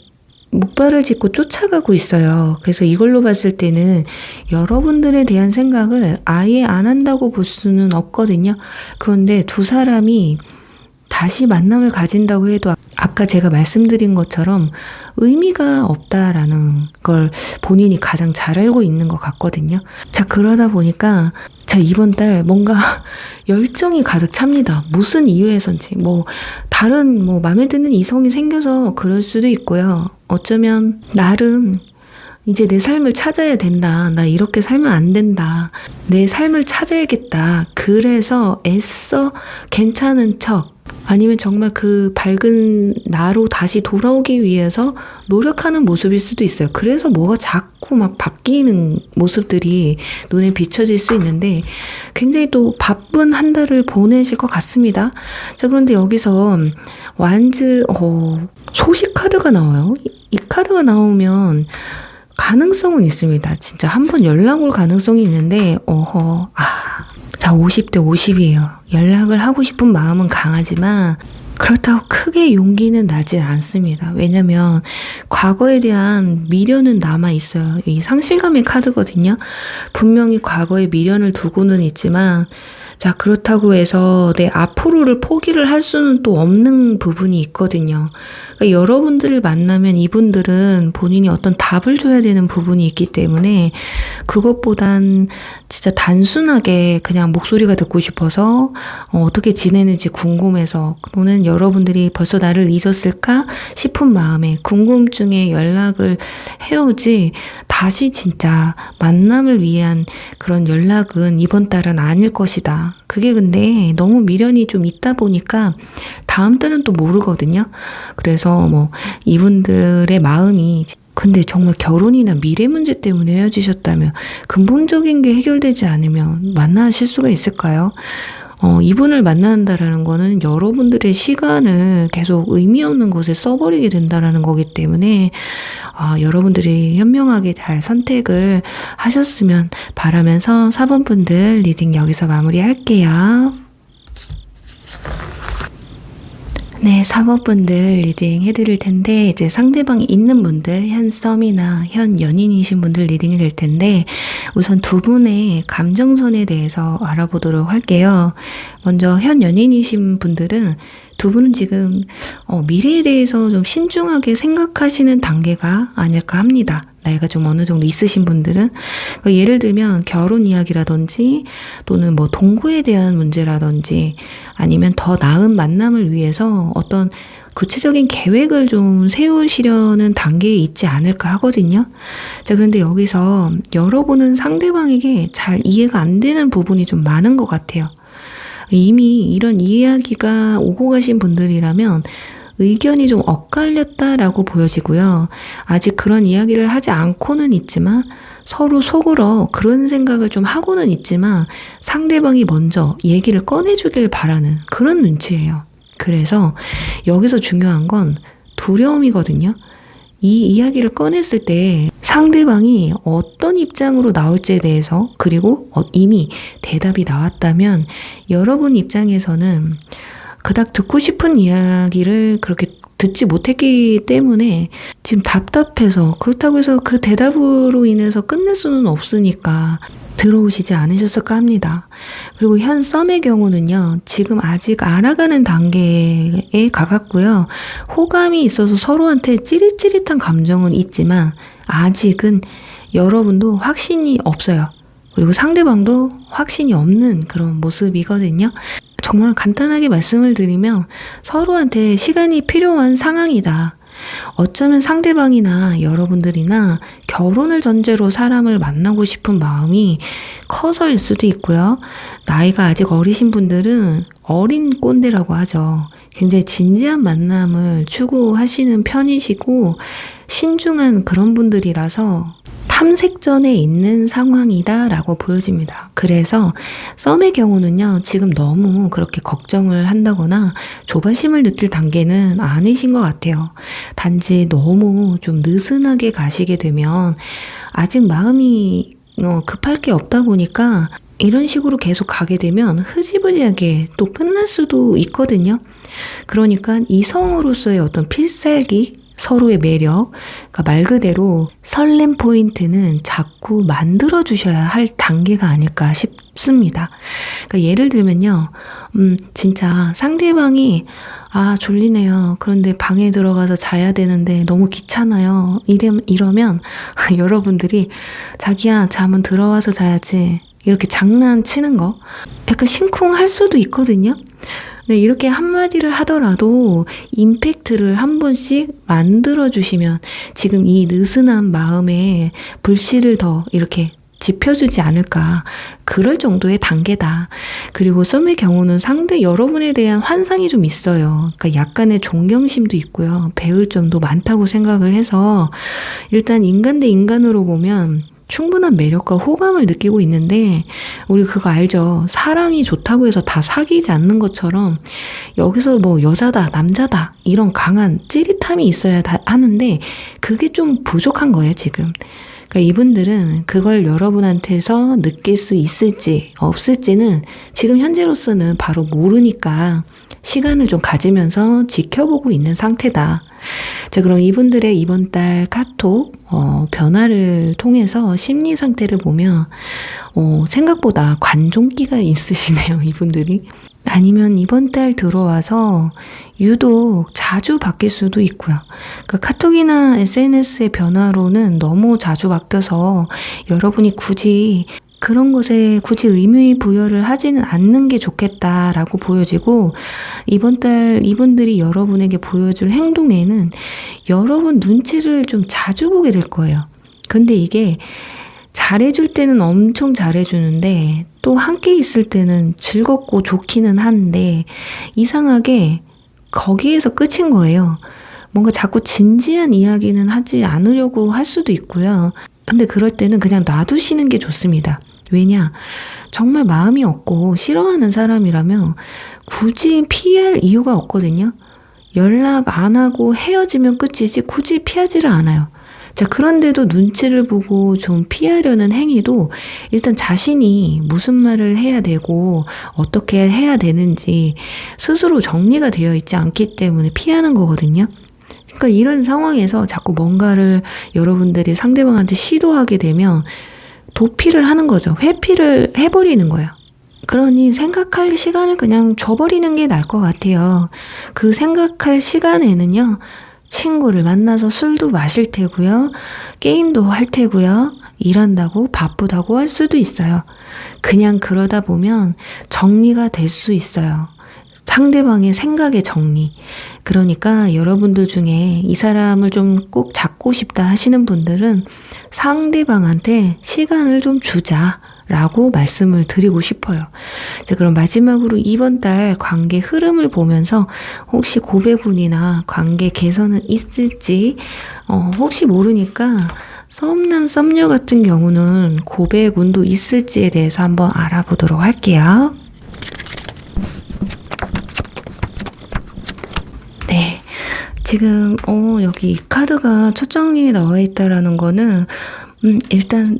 목발을 짚고 쫓아가고 있어요. 그래서 이걸로 봤을 때는 여러분들에 대한 생각을 아예 안 한다고 볼 수는 없거든요. 그런데 두 사람이 다시 만남을 가진다고 해도 아까 제가 말씀드린 것처럼 의미가 없다라는 걸 본인이 가장 잘 알고 있는 것 같거든요. 자, 그러다 보니까 이번 달 뭔가 열정이 가득 찹니다. 무슨 이유에선지. 다른 마음에 드는 이성이 생겨서 그럴 수도 있고요. 어쩌면 나름 이제 내 삶을 찾아야 된다. 나 이렇게 살면 안 된다. 내 삶을 찾아야겠다. 그래서 애써 괜찮은 척, 아니면 정말 그 밝은 나로 다시 돌아오기 위해서 노력하는 모습일 수도 있어요. 그래서 뭐가 자꾸 막 바뀌는 모습들이 눈에 비춰질 수 있는데 굉장히 또 바쁜 한 달을 보내실 것 같습니다. 자, 그런데 여기서 완즈 소식 카드가 나와요. 이 카드가 나오면 가능성은 있습니다. 진짜 한번 연락 올 가능성이 있는데 자, 50대 50이에요. 연락을 하고 싶은 마음은 강하지만 그렇다고 크게 용기는 나지 않습니다. 왜냐면 과거에 대한 미련은 남아있어요. 이 상실감의 카드거든요. 분명히 과거에 미련을 두고는 있지만 자, 그렇다고 해서 내 앞으로를 포기를 할 수는 또 없는 부분이 있거든요. 그러니까 여러분들을 만나면 이분들은 본인이 어떤 답을 줘야 되는 부분이 있기 때문에 그것보단 진짜 단순하게 그냥 목소리가 듣고 싶어서 어떻게 지내는지 궁금해서 또는 여러분들이 벌써 나를 잊었을까 싶은 마음에 궁금증에 연락을 해오지 다시 진짜 만남을 위한 그런 연락은 이번 달은 아닐 것이다. 그게 근데 너무 미련이 좀 있다 보니까 다음 달은 또 모르거든요. 그래서 이분들의 마음이 근데 정말 결혼이나 미래 문제 때문에 헤어지셨다면 근본적인 게 해결되지 않으면 만나실 수가 있을까요? 이분을 만난다라는 거는 여러분들의 시간을 계속 의미 없는 곳에 써버리게 된다라는 거기 때문에 여러분들이 현명하게 잘 선택을 하셨으면 바라면서 4번 분들 리딩 여기서 마무리할게요. 네, 4번 분들 리딩 해드릴 텐데 이제 상대방이 있는 분들, 현 썸이나 현 연인이신 분들 리딩이 될 텐데 우선 두 분의 감정선에 대해서 알아보도록 할게요. 먼저 현 연인이신 분들은 두 분은 지금 미래에 대해서 좀 신중하게 생각하시는 단계가 아닐까 합니다. 나이가 좀 어느 정도 있으신 분들은 예를 들면 결혼 이야기라든지 또는 동거에 대한 문제라든지 아니면 더 나은 만남을 위해서 어떤 구체적인 계획을 좀 세우시려는 단계에 있지 않을까 하거든요. 자, 그런데 여기서 여러분은 상대방에게 잘 이해가 안 되는 부분이 좀 많은 것 같아요. 이미 이런 이야기가 오고 가신 분들이라면 의견이 좀 엇갈렸다라고 보여지고요. 아직 그런 이야기를 하지 않고는 있지만 서로 속으로 그런 생각을 좀 하고는 있지만 상대방이 먼저 얘기를 꺼내주길 바라는 그런 눈치예요. 그래서 여기서 중요한 건 두려움이거든요. 이 이야기를 꺼냈을 때 상대방이 어떤 입장으로 나올지에 대해서 그리고 이미 대답이 나왔다면 여러분 입장에서는 그닥 듣고 싶은 이야기를 그렇게 듣지 못했기 때문에 지금 답답해서 그렇다고 해서 그 대답으로 인해서 끝낼 수는 없으니까 들어오시지 않으셨을까 합니다. 그리고 현 썸의 경우는요. 지금 아직 알아가는 단계에 가깝고요. 호감이 있어서 서로한테 찌릿찌릿한 감정은 있지만 아직은 여러분도 확신이 없어요. 그리고 상대방도 확신이 없는 그런 모습이거든요. 정말 간단하게 말씀을 드리면 서로한테 시간이 필요한 상황이다. 어쩌면 상대방이나 여러분들이나 결혼을 전제로 사람을 만나고 싶은 마음이 커서일 수도 있고요. 나이가 아직 어리신 분들은 어린 꼰대라고 하죠. 굉장히 진지한 만남을 추구하시는 편이시고 신중한 그런 분들이라서 탐색전에 있는 상황이다라고 보여집니다. 그래서 썸의 경우는요, 지금 너무 그렇게 걱정을 한다거나 조바심을 느낄 단계는 아니신 것 같아요. 단지 너무 좀 느슨하게 가시게 되면 아직 마음이 급할 게 없다 보니까 이런 식으로 계속 가게 되면 흐지부지하게 또 끝날 수도 있거든요. 그러니까 이성으로서의 어떤 필살기, 서로의 매력, 그러니까 말 그대로 설렘 포인트는 자꾸 만들어주셔야 할 단계가 아닐까 싶습니다. 그러니까 예를 들면요, 진짜 상대방이 졸리네요. 그런데 방에 들어가서 자야 되는데 너무 귀찮아요. 이러면 여러분들이 자기야, 잠은 들어와서 자야지. 이렇게 장난치는 거 약간 심쿵할 수도 있거든요. 네, 이렇게 한마디를 하더라도 임팩트를 한 번씩 만들어주시면 지금 이 느슨한 마음에 불씨를 더 이렇게 지펴주지 않을까. 그럴 정도의 단계다. 그리고 썸의 경우는 상대 여러분에 대한 환상이 좀 있어요. 그러니까 약간의 존경심도 있고요. 배울 점도 많다고 생각을 해서 일단 인간 대 인간으로 보면 충분한 매력과 호감을 느끼고 있는데 우리 그거 알죠? 사람이 좋다고 해서 다 사귀지 않는 것처럼 여기서 뭐 여자다 남자다 이런 강한 찌릿함이 있어야 하는데 그게 좀 부족한 거예요 지금. 그러니까 이분들은 그걸 여러분한테서 느낄 수 있을지 없을지는 지금 현재로서는 바로 모르니까 시간을 좀 가지면서 지켜보고 있는 상태다. 자, 그럼 이분들의 이번 달 카톡 변화를 통해서 심리 상태를 보면 생각보다 관종기가 있으시네요, 이분들이. 아니면 이번 달 들어와서 유독 자주 바뀔 수도 있고요. 그러니까 카톡이나 SNS의 변화로는 너무 자주 바뀌어서 여러분이 굳이 그런 것에 굳이 의미 부여를 하지는 않는 게 좋겠다라고 보여지고 이번 달 이분들이 여러분에게 보여줄 행동에는 여러분 눈치를 좀 자주 보게 될 거예요. 근데 이게 잘해줄 때는 엄청 잘해주는데 또 함께 있을 때는 즐겁고 좋기는 한데 이상하게 거기에서 끝인 거예요. 뭔가 자꾸 진지한 이야기는 하지 않으려고 할 수도 있고요. 근데 그럴 때는 그냥 놔두시는 게 좋습니다. 왜냐? 정말 마음이 없고 싫어하는 사람이라면 굳이 피할 이유가 없거든요. 연락 안 하고 헤어지면 끝이지 굳이 피하지를 않아요. 자, 그런데도 눈치를 보고 좀 피하려는 행위도 일단 자신이 무슨 말을 해야 되고 어떻게 해야 되는지 스스로 정리가 되어 있지 않기 때문에 피하는 거거든요. 그러니까 이런 상황에서 자꾸 뭔가를 여러분들이 상대방한테 시도하게 되면 도피를 하는 거죠. 회피를 해버리는 거예요. 그러니 생각할 시간을 그냥 줘버리는 게 나을 것 같아요. 그 생각할 시간에는요. 친구를 만나서 술도 마실 테고요. 게임도 할 테고요. 일한다고 바쁘다고 할 수도 있어요. 그냥 그러다 보면 정리가 될 수 있어요. 상대방의 생각의 정리. 그러니까 여러분들 중에 이 사람을 좀 꼭 잡고 싶다 하시는 분들은 상대방한테 시간을 좀 주자라고 말씀을 드리고 싶어요. 자, 그럼 마지막으로 이번 달 관계 흐름을 보면서 혹시 고백운이나 관계 개선은 있을지 혹시 모르니까 썸남 썸녀 같은 경우는 고백운도 있을지에 대해서 한번 알아보도록 할게요. 네, 지금 여기 이 카드가 첫 장면에 나와 있다라는 거는 일단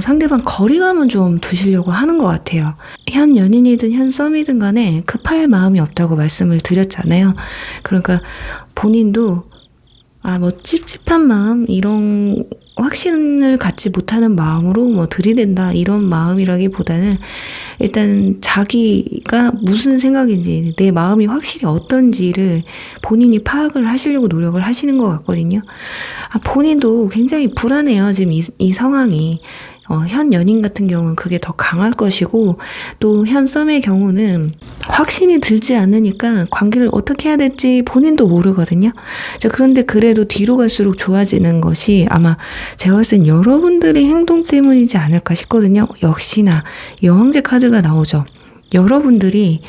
상대방 거리감은 좀 두시려고 하는 것 같아요. 현 연인이든 현 썸이든 간에 급할 마음이 없다고 말씀을 드렸잖아요. 그러니까 본인도 찝찝한 마음, 이런 확신을 갖지 못하는 마음으로 들이댄다 이런 마음이라기보다는 일단 자기가 무슨 생각인지 내 마음이 확실히 어떤지를 본인이 파악을 하시려고 노력을 하시는 것 같거든요. 본인도 굉장히 불안해요. 지금 이 상황이. 현 연인 같은 경우는 그게 더 강할 것이고 또 현 썸의 경우는 확신이 들지 않으니까 관계를 어떻게 해야 될지 본인도 모르거든요. 자, 그런데 그래도 뒤로 갈수록 좋아지는 것이 아마 제가 봤을 땐 여러분들의 행동 때문이지 않을까 싶거든요. 역시나 여왕제 카드가 나오죠. 여러분들이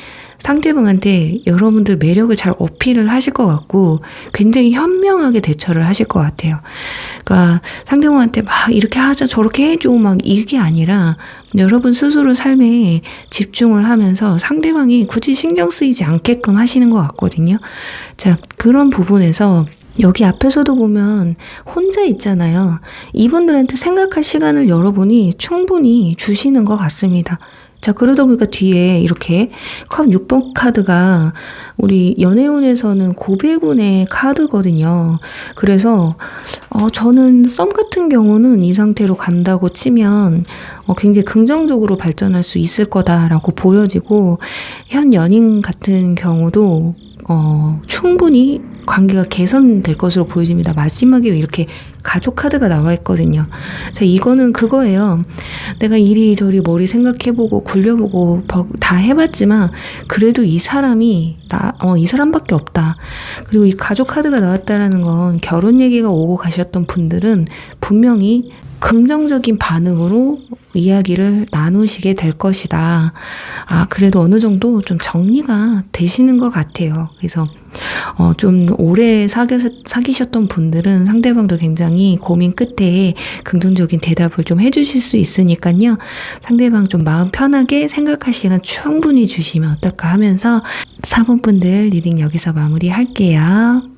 상대방한테 여러분들 매력을 잘 어필을 하실 것 같고 굉장히 현명하게 대처를 하실 것 같아요. 그러니까 상대방한테 막 이렇게 하자 저렇게 해줘 막 이게 아니라 여러분 스스로 삶에 집중을 하면서 상대방이 굳이 신경 쓰이지 않게끔 하시는 것 같거든요. 자, 그런 부분에서 여기 앞에서도 보면 혼자 있잖아요. 이분들한테 생각할 시간을 여러분이 충분히 주시는 것 같습니다. 자, 그러다 보니까 뒤에 이렇게 컵 6번 카드가 우리 연애운에서는 고백운의 카드거든요. 그래서 저는 썸 같은 경우는 이 상태로 간다고 치면 굉장히 긍정적으로 발전할 수 있을 거다라고 보여지고, 현 연인 같은 경우도 충분히 관계가 개선될 것으로 보여집니다. 마지막에 이렇게 가족 카드가 나와 있거든요. 자, 이거는 그거예요. 내가 이리저리 머리 생각해보고 굴려보고 다 해봤지만 그래도 이 사람이 이 사람밖에 없다. 그리고 이 가족 카드가 나왔다라는 건 결혼 얘기가 오고 가셨던 분들은 분명히 긍정적인 반응으로 이야기를 나누시게 될 것이다. 그래도 어느 정도 좀 정리가 되시는 것 같아요. 그래서 좀 오래 사귀셨던 분들은 상대방도 굉장히 고민 끝에 긍정적인 대답을 좀 해주실 수 있으니까요. 상대방 좀 마음 편하게 생각할 시간 충분히 주시면 어떨까 하면서 4번 분들 리딩 여기서 마무리할게요.